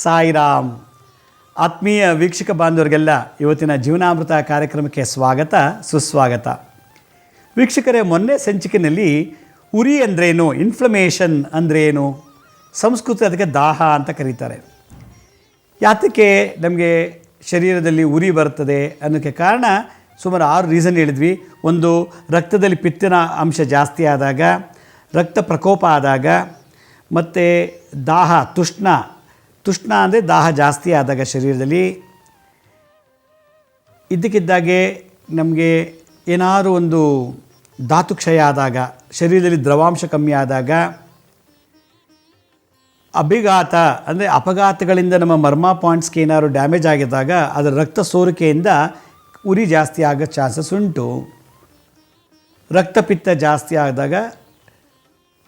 ಸಾಯಿರಾಮ್. ಆತ್ಮೀಯ ವೀಕ್ಷಕ ಬಾಂಧವರಿಗೆಲ್ಲ ಇವತ್ತಿನ ಜೀವನಾಮೃತ ಕಾರ್ಯಕ್ರಮಕ್ಕೆ ಸ್ವಾಗತ ಸುಸ್ವಾಗತ. ವೀಕ್ಷಕರೇ, ಮೊನ್ನೆ ಸಂಚಿಕೆಯಲ್ಲಿ ಉರಿ ಅಂದ್ರೇನು, ಇನ್ಫ್ಲಮೇಷನ್ ಅಂದ್ರೇನು, ಸಂಸ್ಕೃತ ಅದಕ್ಕೆ ದಾಹ ಅಂತ ಕರೀತಾರೆ. ಯಾತಕ್ಕೆ ನಮಗೆ ಶರೀರದಲ್ಲಿ ಉರಿ ಬರ್ತದೆ ಅನ್ನೋಕ್ಕೆ ಕಾರಣ ಸುಮಾರು 6 ರೀಸನ್ ಹೇಳಿದ್ವಿ. ಒಂದು, ರಕ್ತದಲ್ಲಿ ಪಿತ್ತಿನ ಅಂಶ ಜಾಸ್ತಿ ಆದಾಗ, ರಕ್ತ ಪ್ರಕೋಪ ಆದಾಗ, ಮತ್ತು ದಾಹ ತುಷ್ಣ ಅಂದರೆ ದಾಹ ಜಾಸ್ತಿ ಆದಾಗ ಶರೀರದಲ್ಲಿ, ಇದ್ದಕ್ಕಿದ್ದಾಗೆ ನಮಗೆ ಏನಾದರೂ ಒಂದು ಧಾತುಕ್ಷಯ ಆದಾಗ, ಶರೀರದಲ್ಲಿ ದ್ರವಾಂಶ ಕಮ್ಮಿ ಆದಾಗ, ಅಭಿಘಾತ ಅಂದರೆ ಅಪಘಾತಗಳಿಂದ ನಮ್ಮ ಮರ್ಮ ಪಾಯಿಂಟ್ಸ್ಗೆ ಏನಾದ್ರು ಡ್ಯಾಮೇಜ್ ಆಗಿದ್ದಾಗ ಅದರ ರಕ್ತ ಸೋರಿಕೆಯಿಂದ ಉರಿ ಜಾಸ್ತಿ ಆಗೋ ಚಾನ್ಸಸ್ ಉಂಟು. ರಕ್ತಪಿತ್ತ ಜಾಸ್ತಿ ಆದಾಗ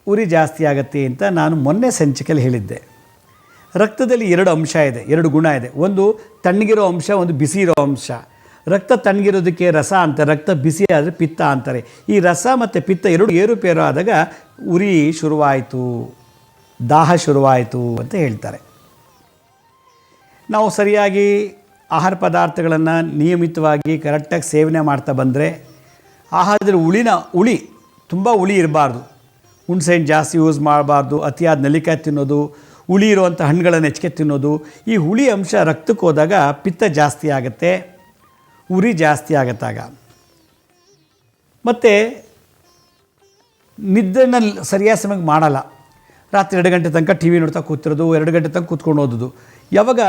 ಉರಿ ಜಾಸ್ತಿ ಆಗುತ್ತೆ ಅಂತ ನಾನು ಮೊನ್ನೆ ಸಂಚಿಕೆಯಲ್ಲಿ ಹೇಳಿದ್ದೆ. ರಕ್ತದಲ್ಲಿ 2 ಅಂಶ ಇದೆ, 2 ಗುಣ ಇದೆ. ಒಂದು ತಣ್ಣಗಿರೋ ಅಂಶ, ಒಂದು ಬಿಸಿ ಇರೋ ಅಂಶ. ರಕ್ತ ತಣ್ಣಗಿರೋದಕ್ಕೆ ರಸ ಅಂತಾರೆ, ರಕ್ತ ಬಿಸಿ ಆದರೆ ಪಿತ್ತ ಅಂತಾರೆ. ಈ ರಸ ಮತ್ತು ಪಿತ್ತ 2 ಏರುಪೇರು ಆದಾಗ ಉರಿ ಶುರುವಾಯಿತು, ದಾಹ ಶುರುವಾಯಿತು ಅಂತ ಹೇಳ್ತಾರೆ. ನಾವು ಸರಿಯಾಗಿ ಆಹಾರ ಪದಾರ್ಥಗಳನ್ನು ನಿಯಮಿತವಾಗಿ ಕರೆಕ್ಟಾಗಿ ಸೇವನೆ ಮಾಡ್ತಾ ಬಂದರೆ, ಆಹಾರದಲ್ಲಿ ಹುಳಿ ತುಂಬ ಹುಳಿ ಇರಬಾರ್ದು. ಹುಣಸೆಹಣ್ಣು ಜಾಸ್ತಿ ಯೂಸ್ ಮಾಡಬಾರ್ದು. ಅತಿಯಾದ ನೆಲ್ಲಿಕಾಯಿ ತಿನ್ನೋದು, ಹುಳಿ ಇರುವಂಥ ಹಣ್ಣುಗಳನ್ನು ಹೆಚ್ಚಿಗೆ ತಿನ್ನೋದು, ಈ ಹುಳಿ ಅಂಶ ರಕ್ತಕ್ಕೆ ಹೋದಾಗ ಪಿತ್ತ ಜಾಸ್ತಿ ಆಗುತ್ತೆ, ಉರಿ ಜಾಸ್ತಿ ಆಗುತ್ತಾಗ. ಮತ್ತು ನಿದ್ದೆನ ಸರಿಯಾದ ಸಮಯಕ್ಕೆ ಮಾಡಲ್ಲ. ರಾತ್ರಿ 2 ಗಂಟೆ ತನಕ ಟಿ ವಿ ನೋಡ್ತಾ ಕೂತಿರೋದು, 2 ಗಂಟೆ ತನಕ ಕೂತ್ಕೊಂಡು ಓದೋದು. ಯಾವಾಗ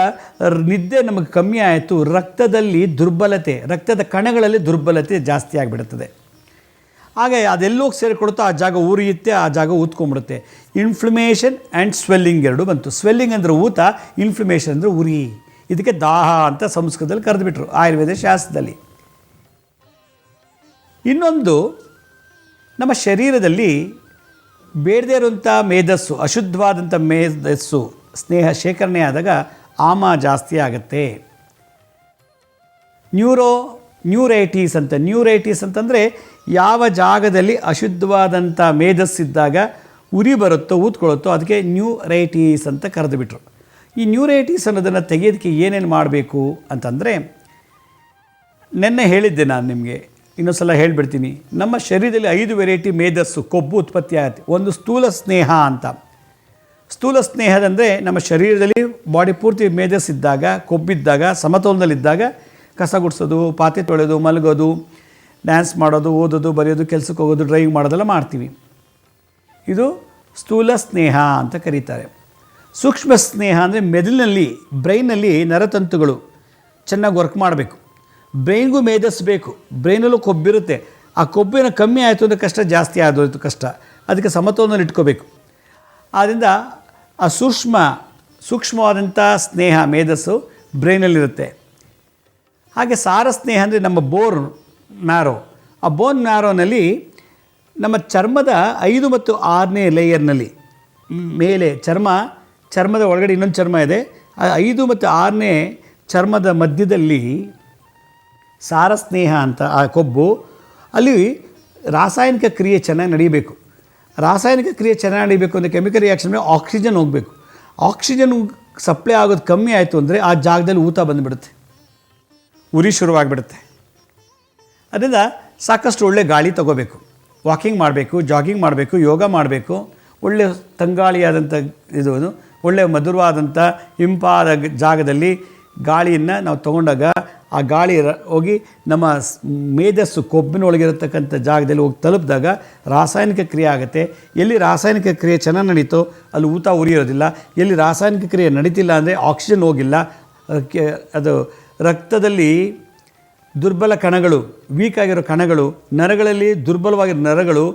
ನಿದ್ದೆ ನಮಗೆ ಕಮ್ಮಿ ಆಯಿತು, ರಕ್ತದಲ್ಲಿ ದುರ್ಬಲತೆ, ರಕ್ತದ ಕಣಗಳಲ್ಲಿ ದುರ್ಬಲತೆ ಜಾಸ್ತಿ ಆಗಿಬಿಡುತ್ತದೆ. ಹಾಗೆ ಅದೆಲ್ಲೋಗಿ ಸೇರಿಕೊಡುತ್ತೋ ಆ ಜಾಗ ಉರಿಯುತ್ತೆ, ಆ ಜಾಗ ಊದ್ಕೊಂಡ್ಬಿಡುತ್ತೆ. ಇನ್ಫ್ಲಮೇಷನ್ ಆ್ಯಂಡ್ ಸ್ವೆಲ್ಲಿಂಗ್ 2 ಬಂತು. ಸ್ವೆಲ್ಲಿಂಗ್ ಅಂದರೆ ಊತ, ಇನ್ಫ್ಲಮೇಷನ್ ಅಂದರೆ ಉರಿ. ಇದಕ್ಕೆ ದಾಹ ಅಂತ ಸಂಸ್ಕೃತದಲ್ಲಿ ಕರೆದುಬಿಟ್ರು, ಆಯುರ್ವೇದ ಶಾಸ್ತ್ರದಲ್ಲಿ. ಇನ್ನೊಂದು, ನಮ್ಮ ಶರೀರದಲ್ಲಿ ಬೇಡದೇ ಇರುವಂಥ ಮೇಧಸ್ಸು, ಅಶುದ್ಧವಾದಂಥ ಮೇಧಸ್ಸು ಸ್ನೇಹ ಶೇಖರಣೆ ಆದಾಗ ಆಮ ಜಾಸ್ತಿ ಆಗುತ್ತೆ. ನ್ಯೂರೈಟೀಸ್ ಅಂತಂದರೆ ಯಾವ ಜಾಗದಲ್ಲಿ ಅಶುದ್ಧವಾದಂಥ ಮೇಧಸ್ಸಿದ್ದಾಗ ಉರಿ ಬರುತ್ತೋ, ಊದ್ಕೊಳ್ಳುತ್ತೋ ಅದಕ್ಕೆ ನ್ಯೂರೈಟೀಸ್ ಅಂತ ಕರೆದುಬಿಟ್ರು. ಈ ನ್ಯೂರೈಟೀಸ್ ಅನ್ನೋದನ್ನು ತೆಗೆಯೋದಕ್ಕೆ ಏನೇನು ಮಾಡಬೇಕು ಅಂತಂದರೆ, ನೆನ್ನೆ ಹೇಳಿದ್ದೆ ನಾನು ನಿಮಗೆ, ಇನ್ನೊಂದು ಸಲ ಹೇಳಿಬಿಡ್ತೀನಿ. ನಮ್ಮ ಶರೀರದಲ್ಲಿ 5 ವೆರೈಟಿ ಮೇಧಸ್ಸು, ಕೊಬ್ಬು ಉತ್ಪತ್ತಿ ಆಗುತ್ತೆ. ಒಂದು ಸ್ಥೂಲ ಸ್ನೇಹ ಅಂತ. ಸ್ಥೂಲ ಸ್ನೇಹದಂದರೆ ನಮ್ಮ ಶರೀರದಲ್ಲಿ ಬಾಡಿ ಪೂರ್ತಿ ಮೇಧಸ್ಸಿದ್ದಾಗ, ಕೊಬ್ಬಿದ್ದಾಗ, ಸಮತೋಲನದಲ್ಲಿದ್ದಾಗ ಕಸ ಗುಡಿಸೋದು, ಪಾತ್ರೆ ತೊಳೆಯೋದು, ಮಲಗೋದು, ಡ್ಯಾನ್ಸ್ ಮಾಡೋದು, ಓದೋದು, ಬರೆಯೋದು, ಕೆಲಸಕ್ಕೆ ಹೋಗೋದು, ಡ್ರೈವಿಂಗ್ ಮಾಡೋದೆಲ್ಲ ಮಾಡ್ತೀವಿ. ಇದು ಸ್ಥೂಲ ಸ್ನೇಹ ಅಂತ ಕರೀತಾರೆ. ಸೂಕ್ಷ್ಮ ಸ್ನೇಹ ಅಂದರೆ ಮೆದುಳಿನಲ್ಲಿ, ಬ್ರೈನಲ್ಲಿ ನರತಂತುಗಳು ಚೆನ್ನಾಗಿ ವರ್ಕ್ ಮಾಡಬೇಕು. ಬ್ರೈನ್ಗೂ ಮೇಧಸ್ಸು ಬೇಕು. ಬ್ರೈನಲ್ಲೂ ಕೊಬ್ಬಿರುತ್ತೆ. ಆ ಕೊಬ್ಬಿನ ಕಮ್ಮಿ ಆಯಿತು ಅಂದರೆ ಕಷ್ಟ, ಜಾಸ್ತಿ ಆದೋಯ್ತು ಕಷ್ಟ. ಅದಕ್ಕೆ ಸಮತೋಲನಲ್ಲಿ ಇಟ್ಕೋಬೇಕು. ಆದ್ದರಿಂದ ಆ ಸೂಕ್ಷ್ಮವಾದಂಥ ಸ್ನೇಹ, ಮೇಧಸ್ಸು ಬ್ರೈನಲ್ಲಿರುತ್ತೆ. ಹಾಗೆ ಸಾರ ಸ್ನೇಹ ಅಂದರೆ ನಮ್ಮ ಬೋನ್ ಮ್ಯಾರೋ. ಆ ಬೋನ್ ಮ್ಯಾರೋನಲ್ಲಿ ನಮ್ಮ ಚರ್ಮದ 5 ಮತ್ತು 6ನೇ ಲೇಯರ್ನಲ್ಲಿ ಮೇಲೆ ಚರ್ಮದ ಒಳಗಡೆ ಇನ್ನೊಂದು ಚರ್ಮ ಇದೆ. ಆ 5 ಮತ್ತು 6ನೇ ಚರ್ಮದ ಮಧ್ಯದಲ್ಲಿ ಸಾರ ಸ್ನೇಹ ಅಂತ ಆ ಕೊಬ್ಬು, ಅಲ್ಲಿ ರಾಸಾಯನಿಕ ಕ್ರಿಯೆ ಚೆನ್ನಾಗಿ ನಡೀಬೇಕು. ರಾಸಾಯನಿಕ ಕ್ರಿಯೆ ಚೆನ್ನಾಗಿ ನಡೀಬೇಕು ಅಂದರೆ ಕೆಮಿಕಲ್ ರಿಯಾಕ್ಷನ್ ಮೇಲೆ ಆಕ್ಸಿಜನ್ ಹೋಗಬೇಕು. ಆಕ್ಸಿಜನ್ ಸಪ್ಲೈ ಆಗೋದು ಕಮ್ಮಿ ಆಯಿತು ಅಂದರೆ ಆ ಜಾಗದಲ್ಲಿ ಊತ ಬಂದುಬಿಡುತ್ತೆ, ಉರಿ ಶುರುವಾಗಿಬಿಡುತ್ತೆ. ಅದರಿಂದ ಸಾಕಷ್ಟು ಒಳ್ಳೆ ಗಾಳಿ ತಗೋಬೇಕು, ವಾಕಿಂಗ್ ಮಾಡಬೇಕು, ಜಾಗಿಂಗ್ ಮಾಡಬೇಕು, ಯೋಗ ಮಾಡಬೇಕು. ಒಳ್ಳೆ ತಂಗಾಳಿಯಾದಂಥ ಒಳ್ಳೆಯ ಮಧುರವಾದಂಥ ಇಂಪಾದ ಜಾಗದಲ್ಲಿ ಗಾಳಿಯನ್ನು ನಾವು ತೊಗೊಂಡಾಗ ಆ ಗಾಳಿ ಹೋಗಿ ನಮ್ಮ ಮೇಧಸ್ಸು, ಕೊಬ್ಬಿನೊಳಗಿರತಕ್ಕಂಥ ಜಾಗದಲ್ಲಿ ಹೋಗಿ ತಲುಪಿದಾಗ ರಾಸಾಯನಿಕ ಕ್ರಿಯೆ ಆಗುತ್ತೆ. ಎಲ್ಲಿ ರಾಸಾಯನಿಕ ಕ್ರಿಯೆ ಚೆನ್ನಾಗಿ ನಡೀತೋ ಅಲ್ಲಿ ಊತ ಉರಿಯೋದಿಲ್ಲ. ಎಲ್ಲಿ ರಾಸಾಯನಿಕ ಕ್ರಿಯೆ ನಡೀತಿಲ್ಲ ಅಂದರೆ ಆಕ್ಸಿಜನ್ ಹೋಗಿಲ್ಲ. ಅದು ರಕ್ತದಲ್ಲಿ ದುರ್ಬಲ ಕಣಗಳು, ವೀಕ್ ಆಗಿರೋ ಕಣಗಳು, ನರಗಳಲ್ಲಿ ದುರ್ಬಲವಾಗಿರೋ ನರಗಳು,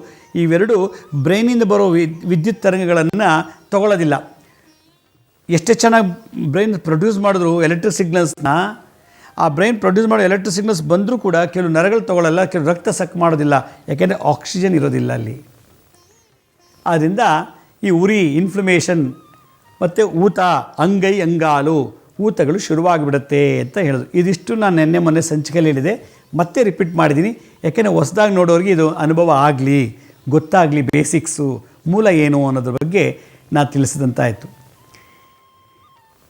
ಇವೆರಡು ಬ್ರೈನಿಂದ ಬರೋ ವಿದ್ಯುತ್ ತರಂಗಗಳನ್ನು ತಗೊಳ್ಳೋದಿಲ್ಲ. ಎಷ್ಟೇ ಚೆನ್ನಾಗಿ ಬ್ರೈನ್ ಪ್ರೊಡ್ಯೂಸ್ ಮಾಡಿದ್ರು ಎಲೆಕ್ಟ್ರಿಕ್ ಸಿಗ್ನಲ್ಸ್ನ, ಆ ಬ್ರೈನ್ ಪ್ರೊಡ್ಯೂಸ್ ಮಾಡೋ ಎಲೆಕ್ಟ್ರಿಕ್ ಸಿಗ್ನಲ್ಸ್ ಬಂದರೂ ಕೂಡ ಕೆಲವು ನರಗಳು ತೊಗೊಳ್ಳಲ್ಲ, ಕೆಲವು ರಕ್ತ ಸಕ್ ಮಾಡೋದಿಲ್ಲ, ಯಾಕೆಂದರೆ ಆಕ್ಸಿಜನ್ ಇರೋದಿಲ್ಲ ಅಲ್ಲಿ. ಆದ್ದರಿಂದ ಈ ಉರಿ, ಇನ್ಫ್ಲಮೇಷನ್ ಮತ್ತು ಊತ, ಅಂಗಾಲು ಊತಗಳು ಶುರುವಾಗಿಬಿಡುತ್ತೆ ಅಂತ ಹೇಳಿದ್ರು. ಇದಿಷ್ಟು ನಾನು ಮೊನ್ನೆ ಸಂಚಿಕೆಯಲ್ಲಿ ಹೇಳಿದೆ, ಮತ್ತೆ ರಿಪೀಟ್ ಮಾಡಿದ್ದೀನಿ. ಯಾಕೆಂದರೆ ಹೊಸದಾಗಿ ನೋಡೋರಿಗೆ ಇದು ಅನುಭವ ಆಗಲಿ, ಗೊತ್ತಾಗಲಿ, ಬೇಸಿಕ್ಸು ಮೂಲ ಏನು ಅನ್ನೋದ್ರ ಬಗ್ಗೆ ನಾನು ತಿಳಿಸಿದಂತಾಯಿತು.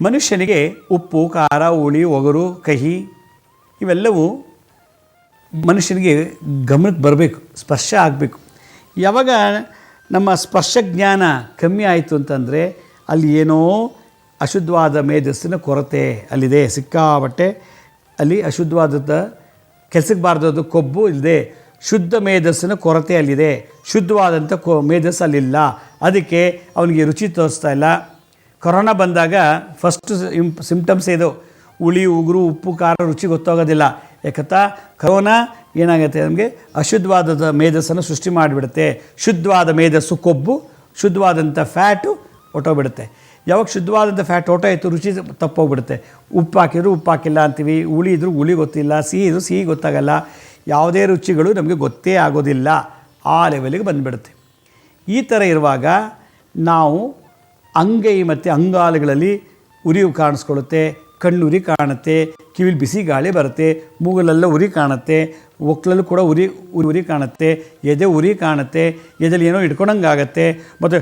ಮನುಷ್ಯನಿಗೆ ಉಪ್ಪು, ಖಾರ, ಹುಳಿ, ಒಗರು, ಕಹಿ ಇವೆಲ್ಲವೂ ಮನುಷ್ಯನಿಗೆ ಗಮನಕ್ಕೆ ಬರಬೇಕು, ಸ್ಪರ್ಶ ಆಗಬೇಕು. ಯಾವಾಗ ನಮ್ಮ ಸ್ಪರ್ಶ ಜ್ಞಾನ ಕಮ್ಮಿ ಆಯಿತು ಅಂತಂದರೆ ಅಲ್ಲಿ ಏನೋ ಅಶುದ್ಧವಾದ ಮೇಧಸ್ಸಿನ ಕೊರತೆ ಅಲ್ಲಿದೆ. ಸಿಕ್ಕಾಬಟ್ಟೆ ಅಲ್ಲಿ ಅಶುದ್ಧವಾದ ಕೆಲಸಕ್ಕೆ ಬಾರ್ದದ್ದು ಕೊಬ್ಬು ಇಲ್ಲದೆ ಶುದ್ಧ ಮೇಧಸ್ಸಿನ ಕೊರತೆ ಅಲ್ಲಿದೆ. ಶುದ್ಧವಾದಂಥ ಮೇಧಸ್ಸು ಅಲ್ಲಿಲ್ಲ. ಅದಕ್ಕೆ ಅವನಿಗೆ ರುಚಿ ತೋರಿಸ್ತಾ ಇಲ್ಲ. ಕೊರೋನಾ ಬಂದಾಗ ಫಸ್ಟ್ ಸಿಂಪ್ಟಮ್ಸ್ ಇದು. ಹುಳಿ, ಉಗುರು, ಉಪ್ಪು, ಖಾರ ರುಚಿ ಗೊತ್ತಾಗೋದಿಲ್ಲ. ಯಾಕಂತ ಕರೋನಾ ಏನಾಗುತ್ತೆ, ನಮಗೆ ಅಶುದ್ಧವಾದ ಮೇಧಸ್ಸನ್ನು ಸೃಷ್ಟಿ ಮಾಡಿಬಿಡುತ್ತೆ. ಶುದ್ಧವಾದ ಮೇಧಸ್ಸು ಕೊಬ್ಬು, ಶುದ್ಧವಾದಂಥ ಫ್ಯಾಟು ಹೊಟ್ಟೋಗ್ಬಿಡುತ್ತೆ. ಯಾವಾಗ ಶುದ್ಧವಾದಂಥ ಫ್ಯಾಟ್ ಹೊಟ್ಟೋಯ್ತು, ರುಚಿ ತಪ್ಪೋಗ್ಬಿಡುತ್ತೆ. ಉಪ್ಪು ಹಾಕಿದ್ರು ಉಪ್ಪು ಹಾಕಿಲ್ಲ ಅಂತೀವಿ, ಹುಳಿ ಇದ್ರೂ ಹುಳಿ ಗೊತ್ತಿಲ್ಲ, ಸಿಹಿ ಇದ್ರೂ ಸಿಹಿ ಗೊತ್ತಾಗಲ್ಲ. ಯಾವುದೇ ರುಚಿಗಳು ನಮಗೆ ಗೊತ್ತೇ ಆಗೋದಿಲ್ಲ. ಆ ಲೆವೆಲಿಗೆ ಬಂದುಬಿಡುತ್ತೆ. ಈ ಥರ ಇರುವಾಗ ನಾವು ಅಂಗೈ ಮತ್ತು ಅಂಗಾಲುಗಳಲ್ಲಿ ಉರಿ ಕಾಣಿಸ್ಕೊಳ್ಳುತ್ತೆ, ಕಣ್ಣು ಉರಿ ಕಾಣುತ್ತೆ, ಕಿವಿಲಿ ಬಿಸಿ ಗಾಳಿ ಬರುತ್ತೆ, ಮೂಗಲೆಲ್ಲ ಉರಿ ಕಾಣುತ್ತೆ, ಒಕ್ಲಲ್ಲೂ ಕೂಡ ಉರಿ ಕಾಣುತ್ತೆ, ಎದೆ ಉರಿ ಕಾಣುತ್ತೆ, ಎದೆಲಿ ಏನೋ ಇಟ್ಕೊಂಡಂಗೆ ಆಗುತ್ತೆ. ಮತ್ತು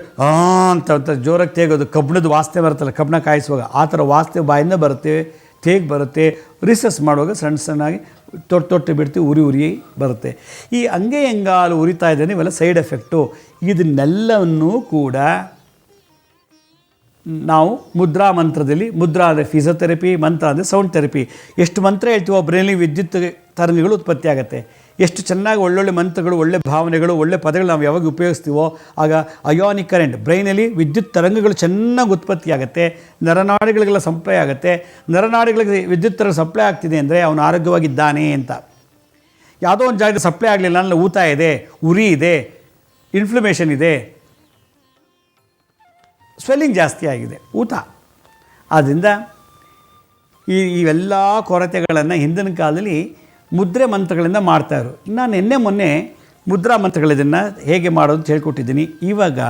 ಅಂತ ಜೋರಾಗಿ ತೇಗೋದು, ಕಬ್ಬಿಣದ ವಾಸನೆ ಬರುತ್ತಲ್ಲ, ಕಬ್ಬಣ ಕಾಯಿಸುವಾಗ ಆ ಥರ ವಾಸನೆ ಬಾಯಿಂದ ಬರುತ್ತೆ, ತೇಗ್ ಬರುತ್ತೆ. ರಿಸರ್ಚ್ ಮಾಡುವಾಗ ಸಣ್ಣ ಸಣ್ಣಾಗಿ ತೊಟ್ಟು ಬಿಡ್ತೀವಿ, ಉರಿ ಬರುತ್ತೆ. ಈ ಅಂಗೈ ಅಂಗಾಲು ಉರಿತಾ ಇದ್ದಾನೆ, ಇವೆಲ್ಲ ಸೈಡ್ ಎಫೆಕ್ಟು. ಇದನ್ನೆಲ್ಲವನ್ನೂ ಕೂಡ ನಾವು ಮುದ್ರಾ ಮಂತ್ರದಲ್ಲಿ, ಮುದ್ರಾ ಅಂದರೆ ಫಿಸಿಯೋಥೆರಪಿ, ಮಂತ್ರ ಅಂದರೆ ಸೌಂಡ್ ಥೆರಪಿ. ಎಷ್ಟು ಮಂತ್ರ ಹೇಳ್ತೀವೋ ಬ್ರೈನಲ್ಲಿ ವಿದ್ಯುತ್ ತರಂಗಗಳು ಉತ್ಪತ್ತಿ ಆಗುತ್ತೆ. ಎಷ್ಟು ಚೆನ್ನಾಗಿ ಒಳ್ಳೊಳ್ಳೆ ಮಂತ್ರಗಳು, ಒಳ್ಳೆ ಭಾವನೆಗಳು, ಒಳ್ಳೆ ಪದಗಳು ನಾವು ಯಾವಾಗ ಉಪಯೋಗಿಸ್ತೀವೋ ಆಗ ಅಯಾನಿಕ್ ಕರೆಂಟ್ ಬ್ರೈನಲ್ಲಿ ವಿದ್ಯುತ್ ತರಂಗಗಳು ಚೆನ್ನಾಗಿ ಉತ್ಪತ್ತಿ ಆಗುತ್ತೆ. ನರನಾಡಿಗಳಿಗೆಲ್ಲ ಸಪ್ಲೈ ಆಗುತ್ತೆ. ನರನಾಡಿಗಳಿಗೆ ವಿದ್ಯುತ್ ತರಂಗ ಸಪ್ಲೈ ಆಗ್ತಿದೆ ಅಂದರೆ ಅವನು ಆರೋಗ್ಯವಾಗಿದ್ದಾನೆ ಅಂತ. ಯಾವುದೋ ಒಂದು ಜಾಗದಲ್ಲಿ ಸಪ್ಲೈ ಆಗಲಿಲ್ಲ ಅಂದರೆ ಊತ ಇದೆ, ಉರಿ ಇದೆ, ಇನ್ಫ್ಲಮೇಷನ್ ಇದೆ, ಸ್ವೆಲ್ಲಿಂಗ್ ಜಾಸ್ತಿ ಆಗಿದೆ, ಊತ. ಆದ್ದರಿಂದ ಇವೆಲ್ಲ ಕೊರತೆಗಳನ್ನು ಹಿಂದಿನ ಕಾಲದಲ್ಲಿ ಮುದ್ರೆ ಮಂತ್ರಗಳಿಂದ ಮಾಡ್ತಾಯಿದ್ರು. ನಾನು ಮೊನ್ನೆ ಮುದ್ರಾ ಮಂತ್ರಗಳಿದನ್ನು ಹೇಗೆ ಮಾಡೋದು ಅಂತ ಹೇಳ್ಕೊಟ್ಟಿದ್ದೀನಿ. ಇವಾಗ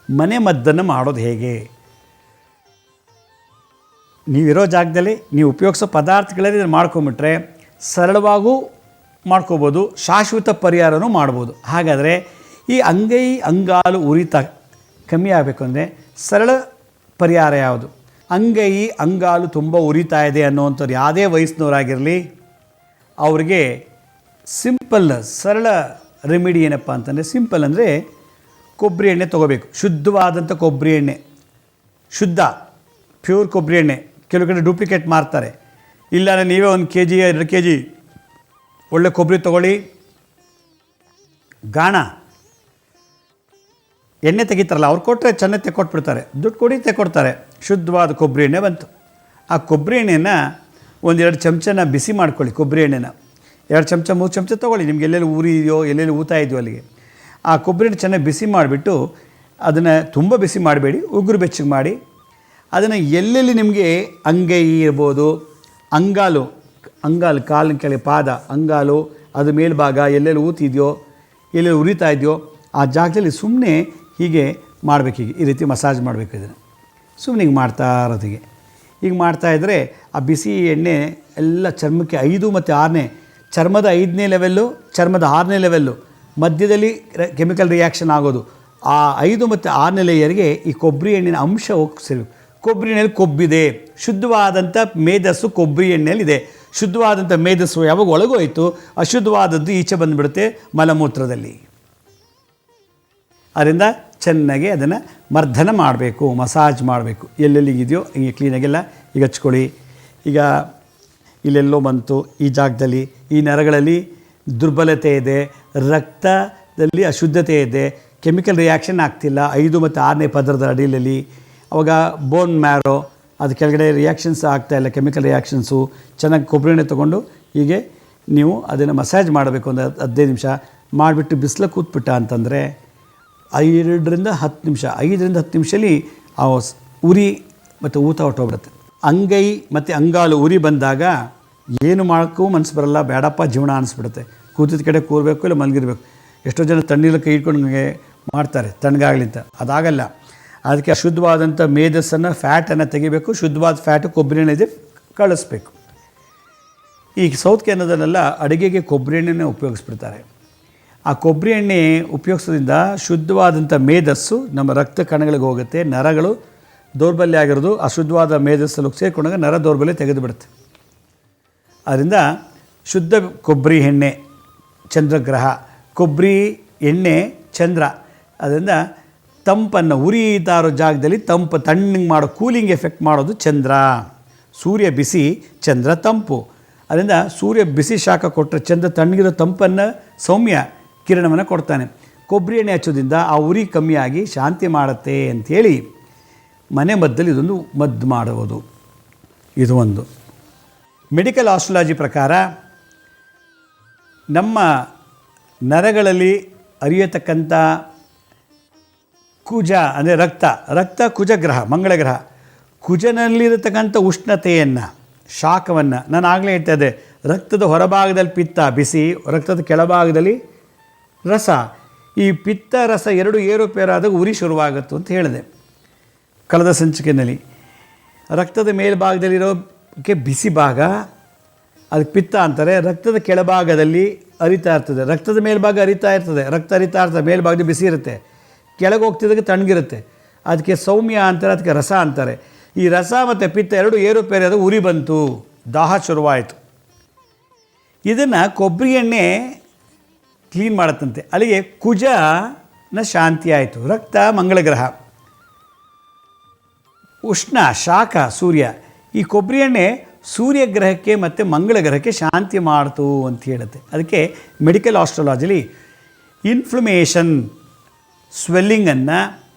ಮನೆ ಮದ್ದನ್ನು ಮಾಡೋದು ಹೇಗೆ, ನೀವಿರೋ ಜಾಗದಲ್ಲಿ ನೀವು ಉಪಯೋಗಿಸೋ ಪದಾರ್ಥಗಳಲ್ಲಿ ಇದನ್ನು ಮಾಡ್ಕೊಂಬಿಟ್ರೆ ಸರಳವಾಗೂ ಮಾಡ್ಕೋಬೋದು, ಶಾಶ್ವತ ಪರಿಹಾರನೂ ಮಾಡ್ಬೋದು. ಹಾಗಾದರೆ ಈ ಅಂಗೈ ಅಂಗಾಲು ಉರಿತ ಕಮ್ಮಿ ಆಗಬೇಕು ಅಂದರೆ ಸರಳ ಪರಿಹಾರ ಯಾವುದು? ಅಂಗೈ ಅಂಗಾಲು ತುಂಬ ಉರಿತಾ ಇದೆ ಅನ್ನೋವಂಥವ್ರು ಯಾವುದೇ ವಯಸ್ಸಿನವರಾಗಿರಲಿ, ಅವ್ರಿಗೆ ಸಿಂಪಲ್ ಸರಳ ರೆಮಿಡಿ ಏನಪ್ಪ ಅಂತಂದರೆ, ಸಿಂಪಲ್ ಅಂದರೆ ಕೊಬ್ಬರಿ ಎಣ್ಣೆ ತೊಗೋಬೇಕು. ಶುದ್ಧವಾದಂಥ ಕೊಬ್ಬರಿ ಎಣ್ಣೆ, ಶುದ್ಧ ಪ್ಯೂರ್ ಕೊಬ್ಬರಿ ಎಣ್ಣೆ. ಕೆಲವು ಕಡೆ ಡೂಪ್ಲಿಕೇಟ್ ಮಾರ್ತಾರೆ. ಇಲ್ಲ ನೀವೇ 1 kg 2 kg ಒಳ್ಳೆ ಕೊಬ್ಬರಿ ತೊಗೊಳ್ಳಿ, ಗಾಣ ಎಣ್ಣೆ ತೆಗಿತಾರಲ್ಲ, ಅವ್ರು ಕೊಟ್ಟರೆ ಚೆನ್ನಾಗಿ ತೆಕ್ಕೊಟ್ಬಿಡ್ತಾರೆ, ದುಡ್ಡು ಕೊಡಿ ತೆಕ್ಕೊಡ್ತಾರೆ. ಶುದ್ಧವಾದ ಕೊಬ್ಬರಿ ಎಣ್ಣೆ ಬಂತು. ಆ ಕೊಬ್ಬರಿ ಎಣ್ಣೆನ 1-2 ಚಮಚನ ಬಿಸಿ ಮಾಡ್ಕೊಳ್ಳಿ. ಕೊಬ್ಬರಿ ಎಣ್ಣೆನ 2 ಚಮಚ 3 ಚಮಚ ತೊಗೊಳ್ಳಿ. ನಿಮ್ಗೆ ಎಲ್ಲೆಲ್ಲಿ ಉರಿ ಇದೆಯೋ, ಎಲ್ಲೆಲ್ಲಿ ಊತ ಇದೆಯೋ ಅಲ್ಲಿಗೆ ಆ ಕೊಬ್ಬರಿ ಎಣ್ಣೆ ಚೆನ್ನಾಗಿ ಬಿಸಿ ಮಾಡಿಬಿಟ್ಟು, ಅದನ್ನು ತುಂಬ ಬಿಸಿ ಮಾಡಬೇಡಿ, ಉಗುರು ಬೆಚ್ಚಗೆ ಮಾಡಿ, ಅದನ್ನು ಎಲ್ಲೆಲ್ಲಿ ನಿಮಗೆ ಅಂಗೈ ಇರ್ಬೋದು, ಅಂಗಾಲು ಕಾಲಿನ ಕೆಳಗೆ ಪಾದ, ಅಂಗಾಲು, ಅದು ಮೇಲ್ಭಾಗ ಎಲ್ಲೆಲ್ಲಿ ಊತಿದೆಯೋ, ಎಲ್ಲೆಲ್ಲಿ ಉರಿತಾ ಇದೆಯೋ ಆ ಜಾಗದಲ್ಲಿ ಸುಮ್ಮನೆ ಹೀಗೆ ಮಾಡಬೇಕು. ಈ ರೀತಿ ಮಸಾಜ್ ಮಾಡಬೇಕು. ಇದನ್ನು ಸುಮ್ಮನೆ ಹಿಂಗೆ ಮಾಡ್ತಾ ಇರೋದಿಗೆ. ಈಗ ಮಾಡ್ತಾಯಿದ್ರೆ ಆ ಬಿಸಿ ಎಣ್ಣೆ ಎಲ್ಲ ಚರ್ಮಕ್ಕೆ 5 ಮತ್ತು 6ನೇ, ಚರ್ಮದ 5ನೇ ಲೆವೆಲ್ಲು, ಚರ್ಮದ 6ನೇ ಲೆವೆಲ್ಲು ಮಧ್ಯದಲ್ಲಿ ಕೆಮಿಕಲ್ ರಿಯಾಕ್ಷನ್ ಆಗೋದು. ಆ 5 ಮತ್ತು 6ನೇ ಲೇಯರ್ಗೆ ಈ ಕೊಬ್ಬರಿ ಎಣ್ಣಿನ ಅಂಶ ಹೋಗಿ ಸೇರಬೇಕು. ಕೊಬ್ಬರಿ ಎಣ್ಣೆಯಲ್ಲಿ ಕೊಬ್ಬಿದೆ, ಶುದ್ಧವಾದಂಥ ಮೇಧಸ್ಸು ಕೊಬ್ಬರಿ ಎಣ್ಣೆಯಲ್ಲಿದೆ. ಶುದ್ಧವಾದಂಥ ಮೇಧಸ್ಸು ಯಾವಾಗ ಒಳಗೋಯ್ತು, ಅಶುದ್ಧವಾದದ್ದು ಈಚೆ ಬಂದುಬಿಡುತ್ತೆ ಮಲಮೂತ್ರದಲ್ಲಿ. ಅದರಿಂದ ಚೆನ್ನಾಗಿ ಅದನ್ನು ಮರ್ದನ ಮಾಡಬೇಕು, ಮಸಾಜ್ ಮಾಡಬೇಕು. ಎಲ್ಲೆಲ್ಲಿಗಿದೆಯೋ ಹಿಂಗೆ ಕ್ಲೀನಾಗೆಲ್ಲ ಈಗ ಹಚ್ಕೊಳ್ಳಿ. ಈಗ ಇಲ್ಲೆಲ್ಲೋ ಬಂತು, ಈ ಜಾಗದಲ್ಲಿ ಈ ನರಗಳಲ್ಲಿ ದುರ್ಬಲತೆ ಇದೆ, ರಕ್ತದಲ್ಲಿ ಅಶುದ್ಧತೆ ಇದೆ, ಕೆಮಿಕಲ್ ರಿಯಾಕ್ಷನ್ ಆಗ್ತಿಲ್ಲ 5 ಮತ್ತು 6ನೇ ಪದರದ ಅಡಿಯಲ್ಲಿ. ಅವಾಗ ಬೋನ್ ಮ್ಯಾರೋ ಅದು ಕೆಳಗಡೆ ರಿಯಾಕ್ಷನ್ಸ್ ಆಗ್ತಾಯಿಲ್ಲ, ಕೆಮಿಕಲ್ ರಿಯಾಕ್ಷನ್ಸು. ಚೆನ್ನಾಗಿ ಕೊಬ್ಬರಿ ಎಣ್ಣೆ ತೊಗೊಂಡು ಹೀಗೆ ನೀವು ಅದನ್ನು ಮಸಾಜ್ ಮಾಡಬೇಕು. ಒಂದು 15 ನಿಮಿಷ ಮಾಡಿಬಿಟ್ಟು ಬಿಸಿಲು ಕೂತ್ಬಿಟ್ಟ ಅಂತಂದರೆ 5 ರಿಂದ 10 ನಿಮಿಷ, 5 ರಿಂದ 10 ನಿಮಿಷದಲ್ಲಿ ಆ ಉರಿ ಮತ್ತು ಊತ ಹೊಟ್ಟೋಗ್ಬಿಡುತ್ತೆ. ಅಂಗೈ ಮತ್ತು ಅಂಗಾಲು ಉರಿ ಬಂದಾಗ ಏನು ಮಾಡೋಕ್ಕೂ ಮನಸ್ಸು ಬರಲ್ಲ, ಬೇಡಪ್ಪ ಜೀವನ ಅನಿಸ್ಬಿಡುತ್ತೆ. ಕೂತಿದ ಕಡೆ ಕೂರಬೇಕು, ಇಲ್ಲ ಮಲಗಿರ್ಬೇಕು. ಎಷ್ಟೋ ಜನ ತಣ್ಣೀರಲ್ಲಿ ಕೈ ಇಟ್ಕೊಂಡು ಮಾಡ್ತಾರೆ ತಣ್ಣಗಾಗಲಿ ಅಂತ, ಅದಾಗಲ್ಲ. ಅದಕ್ಕೆ ಅಶುದ್ಧವಾದಂಥ ಮೇಧಸ್ಸನ್ನು, ಫ್ಯಾಟನ್ನು ತೆಗಿಬೇಕು. ಶುದ್ಧವಾದ ಫ್ಯಾಟು ಕೊಬ್ಬರಿ ಎಣ್ಣೆ ಕಳಿಸ್ಬೇಕು. ಈಗ ಸೌತ್ ಕೆನಡದಲ್ಲೆಲ್ಲ ಅಡುಗೆಗೆ ಕೊಬ್ಬರಿ ಎಣ್ಣೆನೇ ಉಪಯೋಗಿಸ್ಬಿಡ್ತಾರೆ. ಆ ಕೊಬ್ಬರಿ ಎಣ್ಣೆ ಉಪಯೋಗಿಸೋದ್ರಿಂದ ಶುದ್ಧವಾದಂಥ ಮೇಧಸ್ಸು ನಮ್ಮ ರಕ್ತ ಕಣಗಳಿಗೆ ಹೋಗುತ್ತೆ, ನರಗಳು ದೌರ್ಬಲ್ಯ ಆಗಿರೋದು ಅಶುದ್ಧವಾದ ಮೇಧಸ್ಸಲ್ಲಿ ಸೇರಿಕೊಂಡಾಗ ನರ ದೌರ್ಬಲ್ಯ ತೆಗೆದು ಬಿಡುತ್ತೆ. ಅದರಿಂದ ಶುದ್ಧ ಕೊಬ್ಬರಿ ಎಣ್ಣೆ ಚಂದ್ರಗ್ರಹ, ಕೊಬ್ಬರಿ ಎಣ್ಣೆ ಚಂದ್ರ, ಅದರಿಂದ ತಂಪನ್ನು ಉರಿತಾ ಇರೋ ಜಾಗದಲ್ಲಿ ತಣ್ಣಗೆ ಮಾಡೋ ಕೂಲಿಂಗ್ ಎಫೆಕ್ಟ್ ಮಾಡೋದು ಚಂದ್ರ. ಸೂರ್ಯ ಬಿಸಿ, ಚಂದ್ರ ತಂಪು. ಅದರಿಂದ ಸೂರ್ಯ ಬಿಸಿ ಶಾಖ ಕೊಟ್ಟರೆ ಚಂದ್ರ ತಣ್ಣಗಿರೋ ತಂಪನ್ನು ಸೌಮ್ಯ ಕಿರಣವನ್ನು ಕೊಡ್ತಾನೆ. ಕೊಬ್ಬರಿ ಎಣ್ಣೆ ಹಚ್ಚೋದ್ರಿಂದ ಆ ಉರಿ ಕಮ್ಮಿಯಾಗಿ ಶಾಂತಿ ಮಾಡುತ್ತೆ ಅಂಥೇಳಿ ಮನೆ ಮದ್ದಲ್ಲಿ ಇದೊಂದು ಮದ್ದು ಮಾಡುವುದು. ಇದು ಒಂದು. ಮೆಡಿಕಲ್ ಆಸ್ಟ್ರಾಲಜಿ ಪ್ರಕಾರ ನಮ್ಮ ನರಗಳಲ್ಲಿ ಹರಿಯತಕ್ಕಂಥ ಕುಜ ಅಂದರೆ ರಕ್ತ ಕುಜಗ್ರಹ, ಮಂಗಳಗ್ರಹ. ಕುಜನಲ್ಲಿರತಕ್ಕಂಥ ಉಷ್ಣತೆಯನ್ನು, ಶಾಖವನ್ನು ನಾನು ಆಗಲೇ ಹೇಳ್ತಾ ಇದ್ದೆ. ರಕ್ತದ ಹೊರಭಾಗದಲ್ಲಿ ಪಿತ್ತ ಬಿಸಿ, ರಕ್ತದ ಕೆಳಭಾಗದಲ್ಲಿ ರಸ. ಈ ಪಿತ್ತ ರಸ ಎರಡು ಏರುಪೇರಾದಾಗ ಉರಿ ಶುರುವಾಗುತ್ತೆ ಅಂತ ಹೇಳಿದೆ ಕಳೆದ ಸಂಚಿಕೆಯಲ್ಲಿ. ರಕ್ತದ ಮೇಲ್ಭಾಗದಲ್ಲಿರೋಕ್ಕೆ ಬಿಸಿ ಭಾಗ, ಅದಕ್ಕೆ ಪಿತ್ತ ಅಂತಾರೆ. ರಕ್ತದ ಕೆಳಭಾಗದಲ್ಲಿ ಹರಿತಾ ಇರ್ತದೆ, ರಕ್ತದ ಮೇಲ್ಭಾಗ ಹರಿತಾ ಇರ್ತದೆ, ರಕ್ತ ಹರಿತಾ ಇರ್ತದೆ, ಮೇಲ್ಭಾಗದಲ್ಲಿ ಬಿಸಿ ಇರುತ್ತೆ, ಕೆಳಗೆ ಹೋಗ್ತಿದ್ದಾಗ ತಣ್ಣಗಿರುತ್ತೆ. ಅದಕ್ಕೆ ಸೌಮ್ಯ ಅಂತಾರೆ, ಅದಕ್ಕೆ ರಸ ಅಂತಾರೆ. ಈ ರಸ ಮತ್ತು ಪಿತ್ತ ಎರಡು ಏರುಪೇರಾದ ಉರಿ ಬಂತು, ದಾಹ ಶುರುವಾಯಿತು. ಇದನ್ನು ಕೊಬ್ಬರಿ ಎಣ್ಣೆ ಕ್ಲೀನ್ ಮಾಡುತ್ತಂತೆ. ಅಲ್ಲಿಗೆ ಕುಜನ ಶಾಂತಿ ಆಯಿತು. ರಕ್ತ ಮಂಗಳಗ್ರಹ, ಉಷ್ಣ ಶಾಖ ಸೂರ್ಯ. ಈ ಕೊಬ್ಬರಿ ಎಣ್ಣೆ ಸೂರ್ಯಗ್ರಹಕ್ಕೆ ಮತ್ತು ಮಂಗಳಗ್ರಹಕ್ಕೆ ಶಾಂತಿ ಮಾಡ್ತು ಅಂತ ಹೇಳುತ್ತೆ. ಅದಕ್ಕೆ ಮೆಡಿಕಲ್ ಆಸ್ಟ್ರಾಲಜಿಲಿ ಇನ್ಫ್ಲಮೇಷನ್, ಸ್ವೆಲ್ಲಿಂಗನ್ನು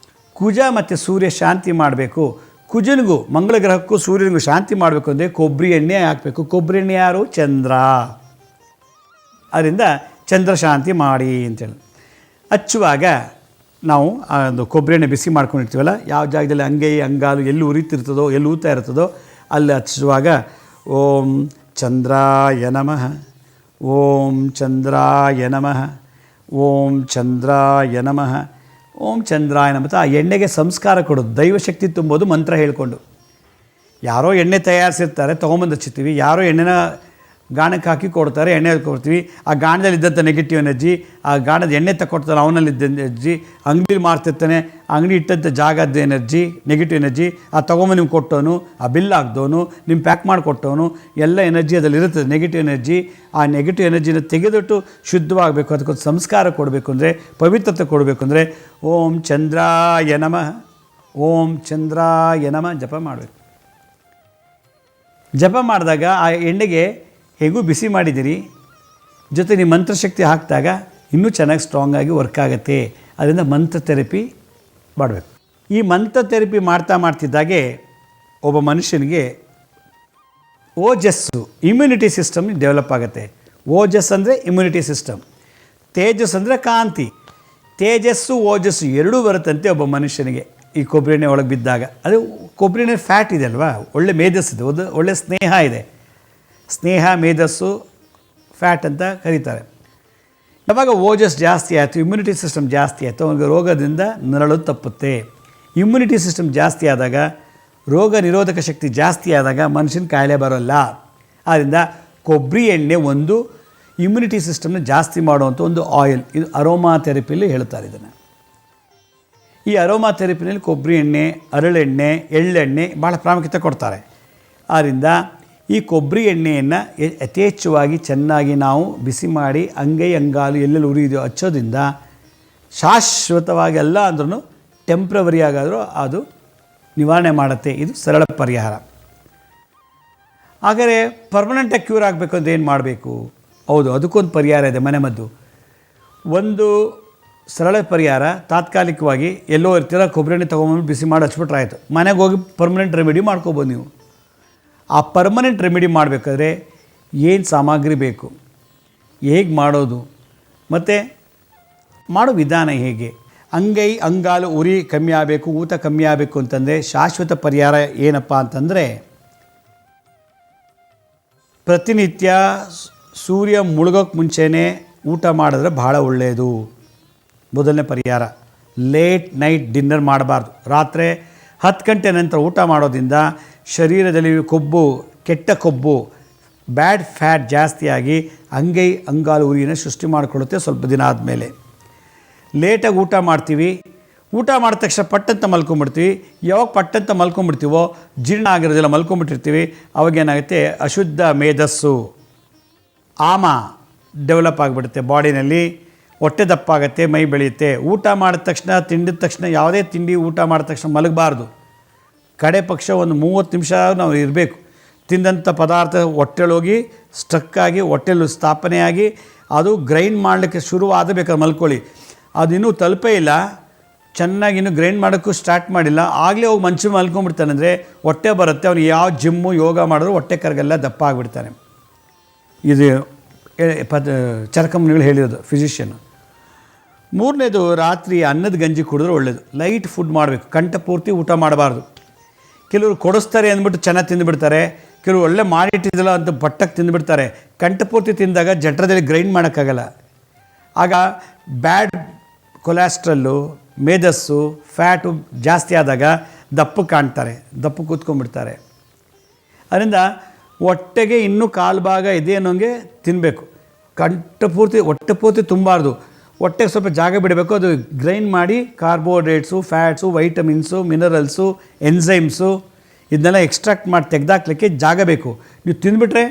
ಕುಜ ಮತ್ತು ಸೂರ್ಯ ಶಾಂತಿ ಮಾಡಬೇಕು. ಕುಜನಿಗೂ ಮಂಗಳಗ್ರಹಕ್ಕೂ ಸೂರ್ಯನಿಗೂ ಶಾಂತಿ ಮಾಡಬೇಕು ಅಂದರೆ ಕೊಬ್ಬರಿ ಎಣ್ಣೆ ಹಾಕಬೇಕು. ಕೊಬ್ಬರಿ ಎಣ್ಣೆ ಯಾರು? ಚಂದ್ರ. ಅದರಿಂದ ಚಂದ್ರ ಶಾಂತಿ ಮಾಡಿ ಅಂತೇಳಿ ಹಚ್ಚುವಾಗ ನಾವು ಒಂದು ಕೊಬ್ಬರಿ ಎಣ್ಣೆ ಬಿಸಿ ಮಾಡ್ಕೊಂಡಿರ್ತೀವಲ್ಲ, ಯಾವ ಜಾಗದಲ್ಲಿ ಅಂಗೈ ಅಂಗಾಲು ಎಲ್ಲಿ ಉರಿತಿರ್ತದೋ, ಎಲ್ಲಿ ಊತ ಇರ್ತದೋ ಅಲ್ಲಿ ಹಚ್ಚುವಾಗ ಓಂ ಚಂದ್ರಾಯ ನಮಃ, ಓಂ ಚಂದ್ರಾಯ ನಮಃ, ಓಂ ಚಂದ್ರಾಯ ನಮಃ, ಓಂ ಚಂದ್ರಾಯ ನಮಃ. ಆ ಎಣ್ಣೆಗೆ ಸಂಸ್ಕಾರ ಕೊಡೋದು, ದೈವಶಕ್ತಿ ತುಂಬೋದು ಮಂತ್ರ ಹೇಳ್ಕೊಂಡು. ಯಾರೋ ಎಣ್ಣೆ ತಯಾರಿಸಿರ್ತಾರೆ, ತೊಗೊಂಬಂದು ಹಚ್ಚಿರ್ತೀವಿ. ಯಾರೋ ಎಣ್ಣೆನ ಗಾಣಕ್ಕೆ ಹಾಕಿ ಕೊಡ್ತಾರೆ, ಎಣ್ಣೆ ಕೊಡ್ತೀವಿ. ಆ ಗಾಣದಲ್ಲಿದ್ದಂಥ ನೆಗೆಟಿವ್ ಎನರ್ಜಿ, ಆ ಗಾಣದ ಎಣ್ಣೆ ತಗೊಡ್ತಾರೆ ಅವನಲ್ಲಿದ್ದ ಎನರ್ಜಿ, ಅಂಗಡಿಲಿ ಮಾರ್ತಿರ್ತಾನೆ ಅಂಗಡಿ ಇಟ್ಟಂಥ ಜಾಗದ ಎನರ್ಜಿ, ನೆಗೆಟಿವ್ ಎನರ್ಜಿ, ಆ ತೊಗೊಂಬಂದು ನಿಮ್ಗೆ ಕೊಟ್ಟವನು, ಆ ಬಿಲ್ ಹಾಕ್ದವನು, ನಿಮ್ಮ ಪ್ಯಾಕ್ ಮಾಡಿ ಕೊಟ್ಟವನು, ಎಲ್ಲ ಎನರ್ಜಿ ಅದರಲ್ಲಿ ಇರ್ತದೆ, ನೆಗೆಟಿವ್ ಎನರ್ಜಿ. ಆ ನೆಗೆಟಿವ್ ಎನರ್ಜಿನ ತೆಗೆದಿಟ್ಟು ಶುದ್ಧವಾಗಬೇಕು. ಅದಕ್ಕೊಂದು ಸಂಸ್ಕಾರ ಕೊಡಬೇಕು ಅಂದರೆ, ಪವಿತ್ರತೆ ಕೊಡಬೇಕು ಅಂದರೆ ಓಂ ಚಂದ್ರಾಯ ನಮಃ, ಓಂ ಚಂದ್ರಾಯ ನಮಃ ಜಪ ಮಾಡಬೇಕು. ಜಪ ಮಾಡಿದಾಗ ಆ ಎಣ್ಣೆಗೆ ಹೇಗೂ ಬಿಸಿ ಮಾಡಿದ್ದೀರಿ, ಜೊತೆ ನೀವು ಮಂತ್ರಶಕ್ತಿ ಹಾಕಿದಾಗ ಇನ್ನೂ ಚೆನ್ನಾಗಿ ಸ್ಟ್ರಾಂಗಾಗಿ ವರ್ಕ್ ಆಗುತ್ತೆ. ಅದರಿಂದ ಮಂತ್ರ ಥೆರಪಿ ಮಾಡಬೇಕು. ಈ ಮಂತ್ರ ಥೆರಪಿ ಮಾಡ್ತಿದ್ದಾಗೆ ಒಬ್ಬ ಮನುಷ್ಯನಿಗೆ ಓಜಸ್ಸು, ಇಮ್ಯುನಿಟಿ ಸಿಸ್ಟಮ್ ಡೆವಲಪ್ ಆಗುತ್ತೆ. ಓಜಸ್ ಅಂದರೆ ಇಮ್ಯುನಿಟಿ ಸಿಸ್ಟಮ್, ತೇಜಸ್ ಅಂದರೆ ಕಾಂತಿ. ತೇಜಸ್ಸು ಓಜಸ್ಸು ಎರಡೂ ಬರುತ್ತಂತೆ ಒಬ್ಬ ಮನುಷ್ಯನಿಗೆ ಈ ಕೊಬ್ಬರಿ ಎಣ್ಣೆ ಒಳಗೆ ಬಿದ್ದಾಗ. ಅದು ಕೊಬ್ಬರಿ ಎಣ್ಣೆ ಫ್ಯಾಟ್ ಇದೆ ಅಲ್ವಾ, ಒಳ್ಳೆ ಮೇಧಸ್ಸಿದೆ, ಒಳ್ಳೆ ಸ್ನೇಹ ಇದೆ. ಸ್ನೇಹ, ಮೇಧಸ್ಸು, ಫ್ಯಾಟ್ ಅಂತ ಕರೀತಾರೆ. ಯಾವಾಗ ಓಜಸ್ ಜಾಸ್ತಿ ಆಯಿತು, ಇಮ್ಯುನಿಟಿ ಸಿಸ್ಟಮ್ ಜಾಸ್ತಿ ಆಯಿತು, ಅವನಿಗೆ ರೋಗದಿಂದ ನರಳೋದು ತಪ್ಪುತ್ತೆ. ಇಮ್ಯುನಿಟಿ ಸಿಸ್ಟಮ್ ಜಾಸ್ತಿ ಆದಾಗ, ರೋಗ ನಿರೋಧಕ ಶಕ್ತಿ ಜಾಸ್ತಿ ಆದಾಗ ಮನುಷ್ಯನ ಕಾಯಿಲೆ ಬರೋಲ್ಲ. ಆದ್ದರಿಂದ ಕೊಬ್ಬರಿ ಎಣ್ಣೆ ಒಂದು ಇಮ್ಯುನಿಟಿ ಸಿಸ್ಟಮ್ನ ಜಾಸ್ತಿ ಮಾಡುವಂಥ ಒಂದು ಆಯಿಲ್. ಇದು ಅರೋಮಾ ಥೆರಪಿಯಲ್ಲಿ ಹೇಳ್ತಾರೆ ಇದನ್ನು. ಈ ಅರೋಮಾ ಥೆರಪಿನಲ್ಲಿ ಕೊಬ್ಬರಿ ಎಣ್ಣೆ, ಹರಳೆಣ್ಣೆ, ಎಳ್ಳೆಣ್ಣೆ ಭಾಳ ಪ್ರಾಮುಖ್ಯತೆ ಕೊಡ್ತಾರೆ. ಆದ್ದರಿಂದ ಈ ಕೊಬ್ಬರಿ ಎಣ್ಣೆಯನ್ನು ಯಥೇಚ್ಛವಾಗಿ ಚೆನ್ನಾಗಿ ನಾವು ಬಿಸಿ ಮಾಡಿ ಅಂಗೈ ಅಂಗಾಲು ಎಲ್ಲೆಲ್ಲಿ ಉರಿದೆಯೋ ಹಚ್ಚೋದ್ರಿಂದ ಶಾಶ್ವತವಾಗಿ ಅಲ್ಲ ಅಂದ್ರೂ ಟೆಂಪ್ರವರಿ ಆಗಾದರೂ ಅದು ನಿವಾರಣೆ ಮಾಡುತ್ತೆ. ಇದು ಸರಳ ಪರಿಹಾರ. ಹಾಗಾದರೆ ಪರ್ಮನೆಂಟಾಗಿ ಕ್ಯೂರ್ ಆಗಬೇಕು ಅಂದರೆ ಏನು ಮಾಡಬೇಕು? ಹೌದು, ಅದಕ್ಕೊಂದು ಪರಿಹಾರ ಇದೆ, ಮನೆಮದ್ದು. ಒಂದು ಸರಳ ಪರಿಹಾರ, ತಾತ್ಕಾಲಿಕವಾಗಿ ಎಲ್ಲೋ ಇರ್ತೀರ, ಕೊಬ್ಬರಿ ಎಣ್ಣೆ ತೊಗೊಂಬಂದು ಬಿಸಿ ಮಾಡಿ ಹಚ್ಬಿಟ್ರೆ ಆಯಿತು. ಮನೆಗೆ ಹೋಗಿ ಪರ್ಮನೆಂಟ್ ರೆಮಿಡಿ ಮಾಡ್ಕೊಬೋದು ನೀವು. ಆ ಪರ್ಮನೆಂಟ್ ರೆಮಿಡಿ ಮಾಡಬೇಕಾದ್ರೆ ಏನು ಸಾಮಗ್ರಿ ಬೇಕು, ಹೇಗೆ ಮಾಡೋದು, ಮತ್ತು ಮಾಡೋ ವಿಧಾನ ಹೇಗೆ, ಅಂಗೈ ಅಂಗಾಲು ಉರಿ ಕಮ್ಮಿ ಆಗಬೇಕು, ಊತ ಕಮ್ಮಿ ಆಗಬೇಕು ಅಂತಂದರೆ ಶಾಶ್ವತ ಪರಿಹಾರ ಏನಪ್ಪ ಅಂತಂದರೆ, ಪ್ರತಿನಿತ್ಯ ಸೂರ್ಯ ಮುಳುಗೋಕ್ಕೆ ಮುಂಚೆನೇ ಊಟ ಮಾಡಿದ್ರೆ ಭಾಳ ಒಳ್ಳೆಯದು. ಮೊದಲನೇ ಪರಿಹಾರ. ಲೇಟ್ ನೈಟ್ ಡಿನ್ನರ್ ಮಾಡಬಾರ್ದು. ರಾತ್ರಿ 10 ಗಂಟೆ ನಂತರ ಊಟ ಮಾಡೋದ್ರಿಂದ ಶರೀರದಲ್ಲಿ ಕೊಬ್ಬು, ಕೆಟ್ಟ ಕೊಬ್ಬು, ಬ್ಯಾಡ್ ಫ್ಯಾಟ್ ಜಾಸ್ತಿಯಾಗಿ ಅಂಗೈ ಅಂಗಾಲು ಉರಿಯನ್ನು ಸೃಷ್ಟಿ ಮಾಡಿಕೊಳ್ಳುತ್ತೆ ಸ್ವಲ್ಪ ದಿನ ಆದಮೇಲೆ. ಲೇಟಾಗಿ ಊಟ ಮಾಡ್ತೀವಿ, ಊಟ ಮಾಡಿದ ತಕ್ಷಣ ಪಟ್ಟಂತ ಮಲ್ಕೊಂಡ್ಬಿಡ್ತೀವಿ. ಯಾವಾಗ ಪಟ್ಟಂತ ಮಲ್ಕೊಂಡ್ಬಿಡ್ತೀವೋ ಜೀರ್ಣ ಆಗಿರೋದೆಲ್ಲ ಮಲ್ಕೊಂಡ್ಬಿಟ್ಟಿರ್ತೀವಿ. ಅವಾಗೇನಾಗುತ್ತೆ, ಅಶುದ್ಧ ಮೇಧಸ್ಸು ಆಮ ಡೆವಲಪ್ ಆಗಿಬಿಡುತ್ತೆ ಬಾಡಿನಲ್ಲಿ. ಹೊಟ್ಟೆ ದಪ್ಪ ಆಗುತ್ತೆ, ಮೈ ಬೆಳೆಯುತ್ತೆ. ಊಟ ಮಾಡಿದ ತಕ್ಷಣ, ತಿಂಡಿದ ತಕ್ಷಣ, ಯಾವುದೇ ತಿಂಡಿ ಊಟ ಮಾಡಿದ ತಕ್ಷಣ ಮಲಗಬಾರ್ದು. ಕಡೆ ಪಕ್ಷ ಒಂದು 30 ನಿಮಿಷ ನಾವು ಇರಬೇಕು. ತಿಂದಂಥ ಪದಾರ್ಥ ಹೊಟ್ಟೆಳೋಗಿ ಸ್ಟ್ರಕ್ಕಾಗಿ ಹೊಟ್ಟೆಲು ಸ್ಥಾಪನೆಯಾಗಿ ಅದು ಗ್ರೈಂಡ್ ಮಾಡಲಿಕ್ಕೆ ಶುರುವಾಗಬೇಕಾದ್ರೆ ಮಲ್ಕೊಳ್ಳಿ. ಅದು ಇನ್ನೂ ತಲುಪೇ ಇಲ್ಲ, ಚೆನ್ನಾಗಿ ಇನ್ನೂ ಗ್ರೈಂಡ್ ಮಾಡೋಕ್ಕೂ ಸ್ಟಾರ್ಟ್ ಮಾಡಿಲ್ಲ, ಆಗಲೇ ಹೋಗಿ ಮಂಚು ಮಲ್ಕೊಂಡ್ಬಿಡ್ತಾನೆ ಹೊಟ್ಟೆ ಬರುತ್ತೆ. ಅವನು ಯಾವ ಜಿಮ್ಮು ಯೋಗ ಮಾಡಿದ್ರು ಹೊಟ್ಟೆ ಕರಗೆಲ್ಲ ದಪ್ಪ ಆಗಿಬಿಡ್ತಾನೆ. ಇದು ಚರಕಮುನಿಗಳು ಹೇಳಿರೋದು, ಫಿಸಿಷಿಯನ್. ಮೂರನೇದು, ರಾತ್ರಿ ಅನ್ನದ ಗಂಜಿ ಕುಡಿದ್ರೆ ಒಳ್ಳೆಯದು. ಲೈಟ್ ಫುಡ್ ಮಾಡಬೇಕು, ಕಂಠ ಪೂರ್ತಿ ಊಟ ಮಾಡಬಾರ್ದು. ಕೆಲವರು ಕೊಡಿಸ್ತಾರೆ ಅಂದ್ಬಿಟ್ಟು ಚೆನ್ನಾಗಿ ತಿಂದುಬಿಡ್ತಾರೆ, ಕೆಲವರು ಒಳ್ಳೆ ಮಾಡಿಟ್ಟಿದ್ದಲ್ಲ ಅಂತ ಬಟ್ಟಕ್ಕೆ ತಿಂದುಬಿಡ್ತಾರೆ. ಕಂಠಪೂರ್ತಿ ತಿಂದಾಗ ಜಠರದಲ್ಲಿ ಗ್ರೈಂಡ್ ಮಾಡೋಕ್ಕಾಗಲ್ಲ. ಆಗ ಬ್ಯಾಡ್ ಕೊಲೆಸ್ಟ್ರಲ್ಲು, ಮೇಧಸ್ಸು, ಫ್ಯಾಟು ಜಾಸ್ತಿ ಆದಾಗ ದಪ್ಪಕ್ಕೆ ಕಾಣ್ತಾರೆ, ದಪ್ಪಕ್ಕೆ ಕೂತ್ಕೊಂಡ್ಬಿಡ್ತಾರೆ. ಅದರಿಂದ ಹೊಟ್ಟೆಗೆ ಇನ್ನೂ ಕಾಲು ಭಾಗ ಇದೆ ಅನ್ನೋಂಗೆ ತಿನ್ನಬೇಕು. ಕಂಠಪೂರ್ತಿ ಹೊಟ್ಟೆ ಪೂರ್ತಿ ತುಂಬಾರ್ದು, ಹೊಟ್ಟೆಗೆ ಸ್ವಲ್ಪ ಜಾಗ ಬಿಡಬೇಕು. ಅದು ಗ್ರೈಂಡ್ ಮಾಡಿ carbohydrates, fats, vitamins, minerals, enzymes ಇದನ್ನೆಲ್ಲ ಎಕ್ಸ್ಟ್ರಾಕ್ಟ್ ಮಾಡಿ ತೆಗೆದಾಕ್ಲಿಕ್ಕೆ ಜಾಗ ಬೇಕು. ನೀವು ತಿಂದುಬಿಟ್ರೆ,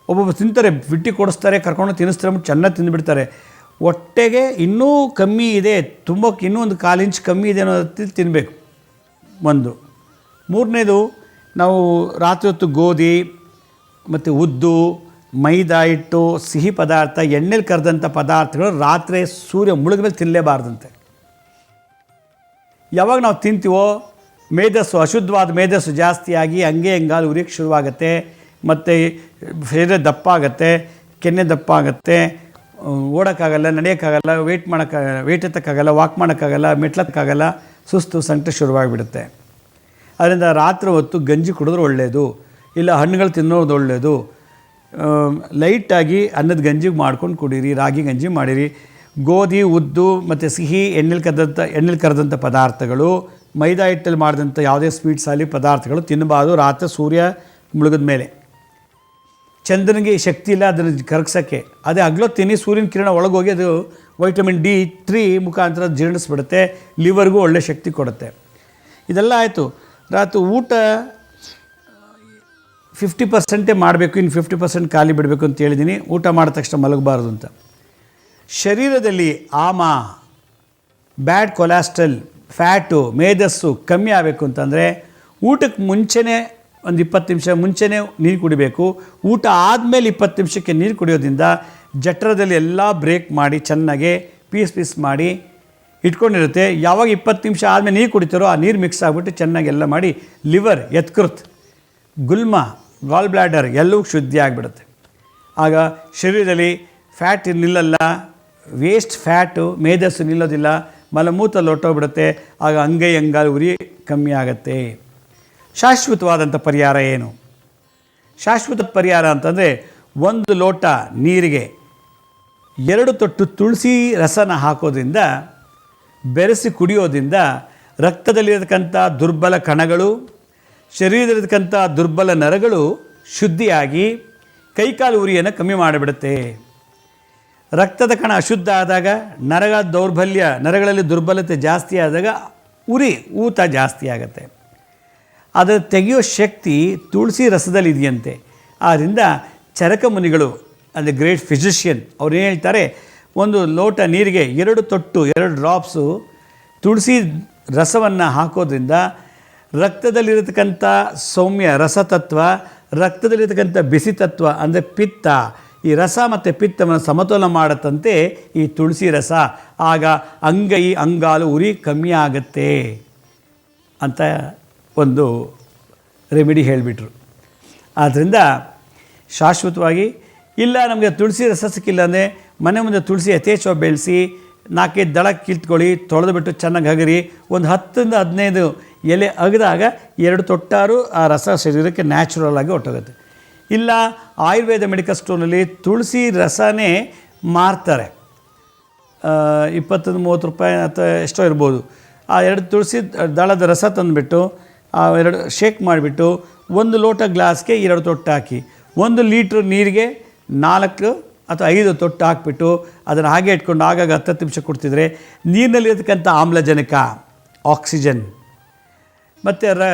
ಒಬ್ಬೊಬ್ಬರು ತಿಂತಾರೆ, ಬಿಟ್ಟು ಕೊಡಿಸ್ತಾರೆ, ಕರ್ಕೊಂಡು ತಿನ್ನಿಸ್ತಾರೆ, ಚೆನ್ನಾಗಿ ತಿಂದುಬಿಡ್ತಾರೆ. ಹೊಟ್ಟೆಗೆ ಇನ್ನೂ ಕಮ್ಮಿ ಇದೆ, ತುಂಬಕ್ಕೆ ಇನ್ನೂ ಒಂದು 1/4 ಇಂಚ್ ಕಮ್ಮಿ ಇದೆ ಅನ್ನೋದು ತಿನ್ನಬೇಕು ಒಂದು. ಮೂರನೇದು, ನಾವು ರಾತ್ರಿ ಹೊತ್ತು ಗೋಧಿ ಮತ್ತು ಉದ್ದು, ಮೈದಾ ಹಿಟ್ಟು, ಸಿಹಿ ಪದಾರ್ಥ, ಎಣ್ಣೆಲಿ ಕರೆದಂಥ ಪದಾರ್ಥಗಳು ರಾತ್ರಿ ಸೂರ್ಯ ಮುಳುಗಿದ ಮೇಲೆ ತಿನ್ನಲೇಬಾರ್ದಂತೆ. ಯಾವಾಗ ನಾವು ತಿಂತೀವೋ ಮೇಧಸ್ಸು, ಅಶುದ್ಧವಾದ ಮೇಧಸ್ಸು ಜಾಸ್ತಿಯಾಗಿ ಹಂಗೆ ಹೆಂಗಾಲು ಉರಿಯೋಕ್ಕೆ ಶುರುವಾಗುತ್ತೆ. ಮತ್ತು ಶರೀರ ದಪ್ಪ ಆಗುತ್ತೆ, ಕೆನ್ನೆ ದಪ್ಪ ಆಗುತ್ತೆ, ಓಡೋಕ್ಕಾಗಲ್ಲ, ನಡೆಯೋಕ್ಕಾಗಲ್ಲ, ವೆಯ್ಟ್ ಎತ್ತಕ್ಕಾಗಲ್ಲ, ವಾಕ್ ಮಾಡೋಕ್ಕಾಗಲ್ಲ, ಮೆಟ್ಲಕ್ಕಾಗಲ್ಲ, ಸುಸ್ತು ಸಂಕಟ ಶುರುವಾಗಿಬಿಡುತ್ತೆ. ಅದರಿಂದ ರಾತ್ರಿ ಹೊತ್ತು ಗಂಜಿ ಕುಡಿದ್ರೆ ಒಳ್ಳೆಯದು, ಇಲ್ಲ ಹಣ್ಣುಗಳು ತಿನ್ನೋದು ಒಳ್ಳೆಯದು. ಲೈಟಾಗಿ ಅನ್ನದ ಗಂಜಿ ಮಾಡ್ಕೊಂಡು ಕುಡೀರಿ, ರಾಗಿ ಗಂಜಿ ಮಾಡಿರಿ. ಗೋಧಿ, ಉದ್ದು ಮತ್ತು ಸಿಹಿ ಎಣ್ಣೆಲಿ ಕರೆದಂಥ ಪದಾರ್ಥಗಳು, ಮೈದಾ ಹಿಟ್ಟಲ್ಲಿ ಮಾಡಿದಂಥ ಯಾವುದೇ ಸ್ವೀಟ್ಸ್ ಆಗಲಿ ಪದಾರ್ಥಗಳು ತಿನ್ನಬಾರ್ದು ರಾತ್ರಿ ಸೂರ್ಯ ಮುಳುಗಿದ ಮೇಲೆ. ಚಂದ್ರನಿಗೆ ಶಕ್ತಿ ಇಲ್ಲ ಅದನ್ನು ಕರಗಿಸೋಕ್ಕೆ. ಅದೇ ಹಗಲೊತ್ತೀನಿ ಸೂರ್ಯನ ಕಿರಣ ಒಳಗೋಗಿ ಅದು ವೈಟಮಿನ್ D3 ಮುಖಾಂತರ ಜೀರ್ಣಿಸ್ಬಿಡುತ್ತೆ, ಲಿವರ್ಗೂ ಒಳ್ಳೆ ಶಕ್ತಿ ಕೊಡುತ್ತೆ. ಇದೆಲ್ಲ ಆಯಿತು. ರಾತ್ರಿ ಊಟ 50% ಮಾಡಬೇಕು, ಇನ್ನು 50% ಖಾಲಿ ಬಿಡಬೇಕು ಅಂತ ಹೇಳಿದ್ದೀನಿ. ಊಟ ಮಾಡಿದ ತಕ್ಷಣ ಮಲಗಬಾರ್ದು ಅಂತ. ಶರೀರದಲ್ಲಿ ಆಮ, ಬ್ಯಾಡ್ ಕೊಲೆಸ್ಟ್ರಾಲ್, ಫ್ಯಾಟು, ಮೇಧಸ್ಸು ಕಮ್ಮಿ ಆಗಬೇಕು ಅಂತಂದರೆ ಊಟಕ್ಕೆ ಮುಂಚೆನೇ ಒಂದು 20 ನಿಮಿಷ ಮುಂಚೆನೇ ನೀರು ಕುಡಿಬೇಕು. ಊಟ ಆದಮೇಲೆ 20 ನಿಮಿಷಕ್ಕೆ ನೀರು ಕುಡಿಯೋದ್ರಿಂದ ಜಠರದಲ್ಲಿ ಎಲ್ಲ ಬ್ರೇಕ್ ಮಾಡಿ ಚೆನ್ನಾಗೆ ಪೀಸ್ ಮಾಡಿ ಇಟ್ಕೊಂಡಿರುತ್ತೆ. ಯಾವಾಗ 20 ನಿಮಿಷ ಆದಮೇಲೆ ನೀರು ಕುಡಿತಾರೋ ಆ ನೀರು ಮಿಕ್ಸ್ ಆಗಿಬಿಟ್ಟು ಚೆನ್ನಾಗಿ ಎಲ್ಲ ಮಾಡಿ ಲಿವರ್, ಯಕೃತ್, ಗುಲ್ಮ, ಗಾಲ್ ಬ್ಲ್ಯಾಡರ್ ಎಲ್ಲವೂ ಶುದ್ಧಿ ಆಗಿಬಿಡುತ್ತೆ. ಆಗ ಶರೀರದಲ್ಲಿ ಫ್ಯಾಟ್ ನಿಲ್ಲಲ್ಲ, ವೇಸ್ಟ್ ಫ್ಯಾಟು, ಮೇಧಸ್ಸು ನಿಲ್ಲೋದಿಲ್ಲ, ಮಲಮೂತ್ರ ಲೊಟ್ಟೋಗ್ಬಿಡುತ್ತೆ. ಆಗ ಅಂಗೈ ಅಂಗಾಲು ಉರಿ ಕಮ್ಮಿ ಆಗುತ್ತೆ. ಶಾಶ್ವತವಾದಂಥ ಪರಿಹಾರ ಏನು? ಶಾಶ್ವತ ಪರಿಹಾರ ಅಂತಂದರೆ 1 ಲೋಟ ನೀರಿಗೆ 2 ತೊಟ್ಟು ತುಳಸಿ ರಸನ ಹಾಕೋದ್ರಿಂದ, ಬೆರೆಸಿ ಕುಡಿಯೋದ್ರಿಂದ ರಕ್ತದಲ್ಲಿರತಕ್ಕಂಥ ದುರ್ಬಲ ಕಣಗಳು, ಶರೀರದಲ್ಲಿರತಕ್ಕಂಥ ದುರ್ಬಲ ನರಗಳು ಶುದ್ಧಿಯಾಗಿ ಕೈಕಾಲು ಉರಿಯನ್ನು ಕಮ್ಮಿ ಮಾಡಿಬಿಡುತ್ತೆ. ರಕ್ತದ ಕಣ ಅಶುದ್ಧ ಆದಾಗ, ನರಗಳಲ್ಲಿ ದುರ್ಬಲತೆ ಜಾಸ್ತಿ ಆದಾಗ ಊತ ಜಾಸ್ತಿ ಆಗುತ್ತೆ. ಅದರ ತೆಗೆಯೋ ಶಕ್ತಿ ತುಳಸಿ ರಸದಲ್ಲಿ ಇದೆಯಂತೆ. ಆದ್ದರಿಂದ ಚರಕ ಮುನಿಗಳು ಅಂದರೆ ಗ್ರೇಟ್ ಫಿಸಿಷಿಯನ್ ಅವ್ರು ಏನು ಹೇಳ್ತಾರೆ, 1 ಲೋಟ ನೀರಿಗೆ 2 ತೊಟ್ಟು 2 ಡ್ರಾಪ್ಸು ತುಳಸಿ ರಸವನ್ನು ಹಾಕೋದ್ರಿಂದ ರಕ್ತದಲ್ಲಿರತಕ್ಕಂಥ ಸೌಮ್ಯ ರಸತತ್ವ, ರಕ್ತದಲ್ಲಿರತಕ್ಕಂಥ ಬಿಸಿ ತತ್ವ ಅಂದರೆ ಪಿತ್ತ, ಈ ರಸ ಮತ್ತು ಪಿತ್ತವನ್ನು ಸಮತೋಲನ ಮಾಡತ್ತಂತೆ ಈ ತುಳಸಿ ರಸ. ಆಗ ಅಂಗೈ ಅಂಗಾಲು ಉರಿ ಕಮ್ಮಿ ಆಗುತ್ತೆ ಅಂತ ಒಂದು ರೆಮಿಡಿ ಹೇಳಿಬಿಟ್ರು. ಆದ್ದರಿಂದ ಶಾಶ್ವತವಾಗಿ ಇಲ್ಲ ನಮಗೆ ತುಳಸಿ ರಸ ಸಿಕ್ಕಿಲ್ಲ ಅಂದರೆ ಮನೆ ಮುಂದೆ ತುಳಸಿ ಯಥೇಚ್ಛವಾಗಿ ಬೆಳೆಸಿ 4-5 ದಳ ಕಿತ್ಕೊಳ್ಳಿ, ತೊಳೆದುಬಿಟ್ಟು ಚೆನ್ನಾಗಿ ಹಗರಿ, ಒಂದು 10-15 ಎಲೆ ಅಗದಾಗ 2 ತೊಟ್ಟಾರು ಆ ರಸ ಶರೀರಕ್ಕೆ ನ್ಯಾಚುರಲ್ ಆಗಿ ಹೊಟ್ಟೋಗುತ್ತೆ. ಇಲ್ಲ ಆಯುರ್ವೇದ ಮೆಡಿಕಲ್ ಸ್ಟೋರ್ನಲ್ಲಿ ತುಳಸಿ ರಸನೇ ಮಾರ್ತಾರೆ, 20-30 ರೂಪಾಯಿ ಅಥವಾ ಎಷ್ಟೋ ಇರ್ಬೋದು. ಆ 2 ತುಳಸಿ ದಳದ ರಸ ತಂದುಬಿಟ್ಟು ಆ 2 ಶೇಕ್ ಮಾಡಿಬಿಟ್ಟು 1 ಲೋಟ ಗ್ಲಾಸ್ಗೆ 2 ತೊಟ್ಟು ಹಾಕಿ 1 ಲೀಟ್ರ್ ನೀರಿಗೆ 4 ಅಥವಾ 5 ತೊಟ್ಟು ಹಾಕ್ಬಿಟ್ಟು ಅದನ್ನು ಹಾಗೆ ಇಟ್ಕೊಂಡು ಆಗಾಗ 10 ನಿಮಿಷ ಕೊಡ್ತಿದ್ರೆ ನೀರಿನಲ್ಲಿರ್ತಕ್ಕಂಥ ಆಮ್ಲಜನಕ ಆಕ್ಸಿಜನ್ ಮತ್ತು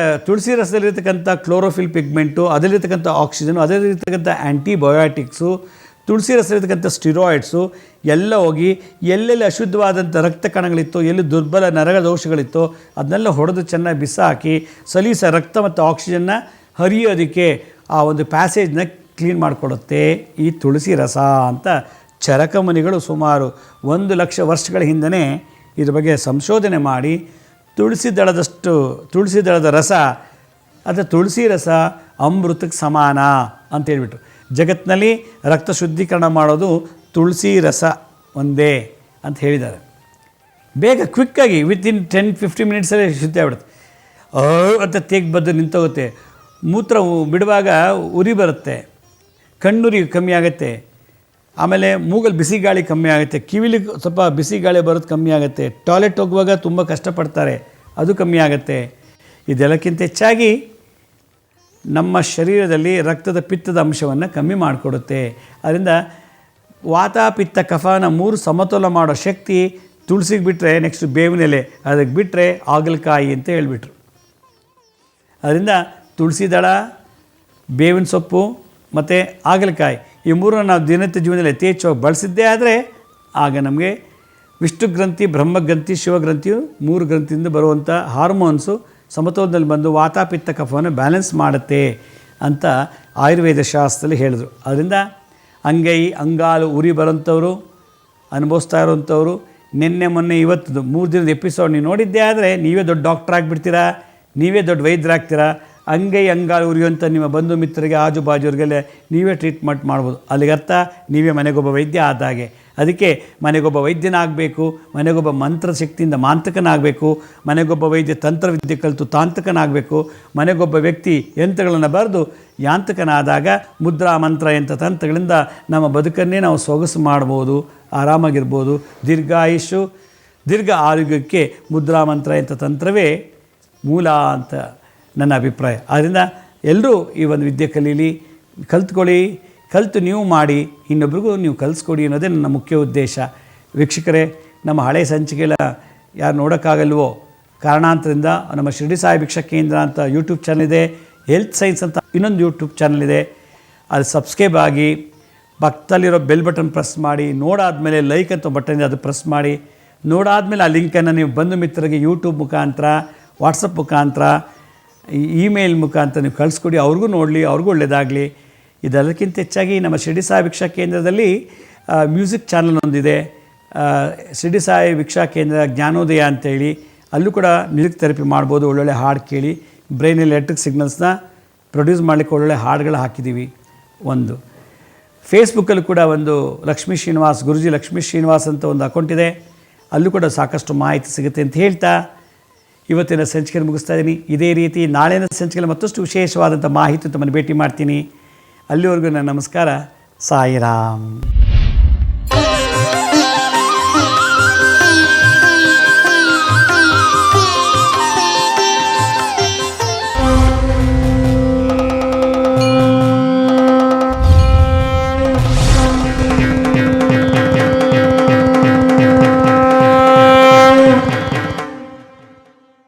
ತುಳಸಿ ರಸದಲ್ಲಿರ್ತಕ್ಕಂಥ ಕ್ಲೋರೋಫಿಲ್ ಪಿಗ್ಮೆಂಟು, ಅದರಲ್ಲಿರ್ತಕ್ಕಂಥ ಆಕ್ಸಿಜನು, ಅದರಲ್ಲಿರ್ತಕ್ಕಂಥ ಆ್ಯಂಟಿಬಯೋಟಿಕ್ಸು, ತುಳಸಿ ರಸದಲ್ಲಿರ್ತಕ್ಕಂಥ ಸ್ಟಿರಾಯ್ಡ್ಸು ಎಲ್ಲ ಹೋಗಿ ಎಲ್ಲೆಲ್ಲಿ ಅಶುದ್ಧವಾದಂಥ ರಕ್ತ ಕಣಗಳಿತ್ತೋ, ಎಲ್ಲಿ ದುರ್ಬಲ ನರಗ ದೋಷಗಳಿತ್ತೋ ಅದನ್ನೆಲ್ಲ ಹೊಡೆದು ಚೆನ್ನಾಗಿ ಬಿಸಾಕಿ ಸಲೀಸ ರಕ್ತ ಮತ್ತು ಆಕ್ಸಿಜನ್ನ ಹರಿಯೋದಕ್ಕೆ ಆ ಒಂದು ಪ್ಯಾಸೇಜ್ನ ಕ್ಲೀನ್ ಮಾಡಿಕೊಡುತ್ತೆ ಈ ತುಳಸಿ ರಸ ಅಂತ ಚರಕಮುನಿಗಳು ಸುಮಾರು 1 ಲಕ್ಷ ವರ್ಷಗಳ ಹಿಂದನೇ ಇದ್ರ ಬಗ್ಗೆ ಸಂಶೋಧನೆ ಮಾಡಿ ತುಳಸಿ ದಳದ ರಸ ಅಥವಾ ತುಳಸಿ ರಸ ಅಮೃತಕ್ಕೆ ಸಮಾನ ಅಂತ ಹೇಳ್ಬಿಟ್ರು. ಜಗತ್ತಿನಲ್ಲಿ ರಕ್ತ ಶುದ್ಧೀಕರಣ ಮಾಡೋದು ತುಳಸಿ ರಸ ಒಂದೇ ಅಂತ ಹೇಳಿದ್ದಾರೆ. ಬೇಗ ಕ್ವಿಕ್ಕಾಗಿ ವಿತಿನ್ 10-15 ಮಿನಿಟ್ಸಲ್ಲೇ ಶುದ್ಧಿ ಆಗ್ಬಿಡುತ್ತೆ. ಅಂತ ಬದ್ದು ನಿಂತೋಗುತ್ತೆ. ಮೂತ್ರ ಬಿಡುವಾಗ ಉರಿ ಬರುತ್ತೆ, ಕಣ್ಣುರಿ ಕಮ್ಮಿ ಆಗುತ್ತೆ, ಆಮೇಲೆ ಮೂಗಲ್ಲಿ ಬಿಸಿ ಗಾಳಿ ಕಮ್ಮಿ ಆಗುತ್ತೆ, ಕಿವಿಲಿ ಸ್ವಲ್ಪ ಬಿಸಿ ಗಾಳಿ ಬರೋದು ಕಮ್ಮಿ ಆಗುತ್ತೆ, ಟಾಯ್ಲೆಟ್ ಹೋಗುವಾಗ ತುಂಬ ಕಷ್ಟಪಡ್ತಾರೆ ಅದು ಕಮ್ಮಿ ಆಗುತ್ತೆ. ಇದೆಲ್ಲಕ್ಕಿಂತ ಹೆಚ್ಚಾಗಿ ನಮ್ಮ ಶರೀರದಲ್ಲಿ ರಕ್ತದ ಪಿತ್ತದ ಅಂಶವನ್ನು ಕಮ್ಮಿ ಮಾಡಿಕೊಡುತ್ತೆ. ಅದರಿಂದ ವಾತ ಪಿತ್ತ ಕಫನ 3 ಸಮತೋಲ ಮಾಡೋ ಶಕ್ತಿ ತುಳಸಿಗೆ ಬಿಟ್ಟರೆ, ನೆಕ್ಸ್ಟ್ ಬೇವಿನ ಎಲೆ, ಅದಕ್ಕೆ ಬಿಟ್ಟರೆ ಹಾಗಲಕಾಯಿ ಅಂತ ಹೇಳಿಬಿಟ್ರು. ಅದರಿಂದ ತುಳಸಿ ದಳ, ಬೇವಿನ ಸೊಪ್ಪು ಮತ್ತು ಹಾಗಲಕಾಯಿ ಈ 3 ನಾವು ದಿನನಿತ್ಯ ಜೀವನದಲ್ಲಿ ಯಥೇಚ್ಛವಾಗಿ ಬಳಸಿದ್ದೇ ಆದರೆ ಆಗ ನಮಗೆ ವಿಷ್ಣು ಗ್ರಂಥಿ, ಬ್ರಹ್ಮಗ್ರಂಥಿ, ಶಿವಗ್ರಂಥಿಯು 3 ಗ್ರಂಥಿಯಿಂದ ಬರುವಂಥ ಹಾರ್ಮೋನ್ಸು ಸಮತೋಲನದಲ್ಲಿ ಬಂದು ವಾತಾಪಿತ್ತ ಕಫವನ್ನು ಬ್ಯಾಲೆನ್ಸ್ ಮಾಡುತ್ತೆ ಅಂತ ಆಯುರ್ವೇದ ಶಾಸ್ತ್ರದಲ್ಲಿ ಹೇಳಿದ್ರು. ಅದರಿಂದ ಅಂಗಾಲು ಉರಿ ಬರೋಂಥವ್ರು, ಅನುಭವಿಸ್ತಾ ಇರೋವಂಥವ್ರು, ನಿನ್ನೆ ಮೊನ್ನೆ ಇವತ್ತು 3 ದಿನದ ಎಪಿಸೋಡ್ ನೀವು ನೋಡಿದ್ದೇ ಆದರೆ ನೀವೇ ದೊಡ್ಡ ಡಾಕ್ಟರ್ ಆಗಿಬಿಡ್ತೀರಾ, ನೀವೇ ದೊಡ್ಡ ವೈದ್ಯರಾಗ್ತೀರಾ. ಅಂಗಾಲು ಉರಿಯುವಂಥ ನಿಮ್ಮ ಬಂಧು ಮಿತ್ರರಿಗೆ, ಆಜು ಬಾಜುವರಿಗೆಲ್ಲ ನೀವೇ ಟ್ರೀಟ್ಮೆಂಟ್ ಮಾಡ್ಬೋದು. ಅಲ್ಲಿಗೆ ಅರ್ಥ ನೀವೇ ಮನೆಗೊಬ್ಬ ವೈದ್ಯ ಆದ ಹಾಗೆ. ಅದಕ್ಕೆ ಮನೆಗೊಬ್ಬ ವೈದ್ಯನಾಗಬೇಕು, ಮನೆಗೊಬ್ಬ ಮಂತ್ರಶಕ್ತಿಯಿಂದ ಮಾಂತ್ರಿಕನಾಗಬೇಕು, ಮನೆಗೊಬ್ಬ ವೈದ್ಯ ತಂತ್ರವಿದ್ಯೆ ಕಲಿತು ತಾಂತ್ರಿಕನಾಗಬೇಕು, ಮನೆಗೊಬ್ಬ ವ್ಯಕ್ತಿ ಯಂತ್ರಗಳನ್ನು ಬರೆದು ಯಾಂತ್ರಿಕನಾದಾಗ ಮುದ್ರಾ ಮಂತ್ರ ಯಂತ್ರ ತಂತ್ರಗಳಿಂದ ನಮ್ಮ ಬದುಕನ್ನೇ ನಾವು ಸೊಗಸು ಮಾಡ್ಬೋದು, ಆರಾಮಾಗಿರ್ಬೋದು. ದೀರ್ಘಾಯುಷು, ದೀರ್ಘ ಆರೋಗ್ಯಕ್ಕೆ ಮುದ್ರಾ ಮಂತ್ರ ಯಂತ್ರ ತಂತ್ರವೇ ಮೂಲ ಅಂತ ನನ್ನ ಅಭಿಪ್ರಾಯ. ಆದ್ದರಿಂದ ಎಲ್ಲರೂ ಈ ಒಂದು ವಿದ್ಯೆ ಕಲೀಲಿ, ಕಲ್ತ್ಕೊಳ್ಳಿ, ಕಲಿತು ನೀವು ಮಾಡಿ ಇನ್ನೊಬ್ರಿಗೂ ನೀವು ಕಲಿಸ್ಕೊಡಿ ಅನ್ನೋದೇ ನನ್ನ ಮುಖ್ಯ ಉದ್ದೇಶ. ವೀಕ್ಷಕರೇ, ನಮ್ಮ ಹಳೆಯ ಸಂಚಿಕೆಗಳ ಯಾರು ನೋಡೋಕ್ಕಾಗಲ್ವೋ ಕಾರಣಾಂತರದಿಂದ ನಮ್ಮ ಶಿರಡಿ ಸಾಯಿ ಭಿಕ್ಷಾ ಕೇಂದ್ರ ಅಂತ ಯೂಟ್ಯೂಬ್ ಚಾನಲ್ ಇದೆ, ಹೆಲ್ತ್ ಸೈನ್ಸ್ ಅಂತ ಇನ್ನೊಂದು ಯೂಟ್ಯೂಬ್ ಚಾನಲ್ ಇದೆ. ಅದು ಸಬ್ಸ್ಕ್ರೈಬ್ ಆಗಿ ಪಕ್ಕದಲ್ಲಿರೋ ಬೆಲ್ ಬಟನ್ ಪ್ರೆಸ್ ಮಾಡಿ, ನೋಡಾದಮೇಲೆ ಲೈಕ್ ಅಂತ ಬಟನ್ ಇದೆ ಅದು ಪ್ರೆಸ್ ಮಾಡಿ, ನೋಡಾದಮೇಲೆ ಆ ಲಿಂಕನ್ನು ನೀವು ಬಂಧು ಮಿತ್ರರಿಗೆ ಯೂಟ್ಯೂಬ್ ಮುಖಾಂತರ, ವಾಟ್ಸಪ್ ಮುಖಾಂತರ, ಇಮೇಲ್ ಮುಖಾಂತರ ನೀವು ಕಳಿಸ್ಕೊಡಿ, ಅವ್ರಿಗೂ ನೋಡಲಿ, ಅವ್ರಿಗೂ ಒಳ್ಳೆಯದಾಗಲಿ. ಇದೆಲ್ಲಕ್ಕಿಂತ ಹೆಚ್ಚಾಗಿ ನಮ್ಮ ಶಿರಡಿ ಸಾಯಿ ಭಿಕ್ಷಾ ಕೇಂದ್ರದಲ್ಲಿ ಮ್ಯೂಸಿಕ್ ಚಾನಲ್ ಒಂದಿದೆ, ಶಿರಡಿ ಸಾಯಿ ಭಿಕ್ಷಾ ಕೇಂದ್ರ ಜ್ಞಾನೋದಯ ಅಂತೇಳಿ, ಅಲ್ಲೂ ಕೂಡ ಮ್ಯೂಸಿಕ್ ಥೆರಪಿ ಮಾಡ್ಬೋದು. ಒಳ್ಳೊಳ್ಳೆ ಹಾಡು ಕೇಳಿ ಬ್ರೈನಲ್ಲಿ ಎಲೆಕ್ಟ್ರಿಕ್ ಸಿಗ್ನಲ್ಸ್ನ ಪ್ರೊಡ್ಯೂಸ್ ಮಾಡಲಿಕ್ಕೆ ಒಳ್ಳೊಳ್ಳೆ ಹಾಡುಗಳು ಹಾಕಿದ್ದೀವಿ. ಒಂದು ಫೇಸ್ಬುಕ್ಕಲ್ಲೂ ಕೂಡ ಒಂದು ಲಕ್ಷ್ಮೀ ಶ್ರೀನಿವಾಸ್, ಗುರುಜಿ ಲಕ್ಷ್ಮೀ ಶ್ರೀನಿವಾಸ್ ಅಂತ ಒಂದು ಅಕೌಂಟ್ ಇದೆ, ಅಲ್ಲೂ ಕೂಡ ಸಾಕಷ್ಟು ಮಾಹಿತಿ ಸಿಗುತ್ತೆ ಅಂತ ಹೇಳ್ತಾ ಇವತ್ತಿನ ಸಂಚಿಕೆಯನ್ನು ಮುಗಿಸ್ತಾ ಇದ್ದೀನಿ. ಇದೇ ರೀತಿ ನಾಳಿನ ಸಂಚಿಕೆಯಲ್ಲಿ ಮತ್ತಷ್ಟು ವಿಶೇಷವಾದಂಥ ಮಾಹಿತಿ ತಮ್ಮನ್ನು ಭೇಟಿ ಮಾಡ್ತೀನಿ. ಅಲ್ಲಿವರೆಗೂ ನನ್ನ ನಮಸ್ಕಾರ. ಸಾಯಿರಾಮ್.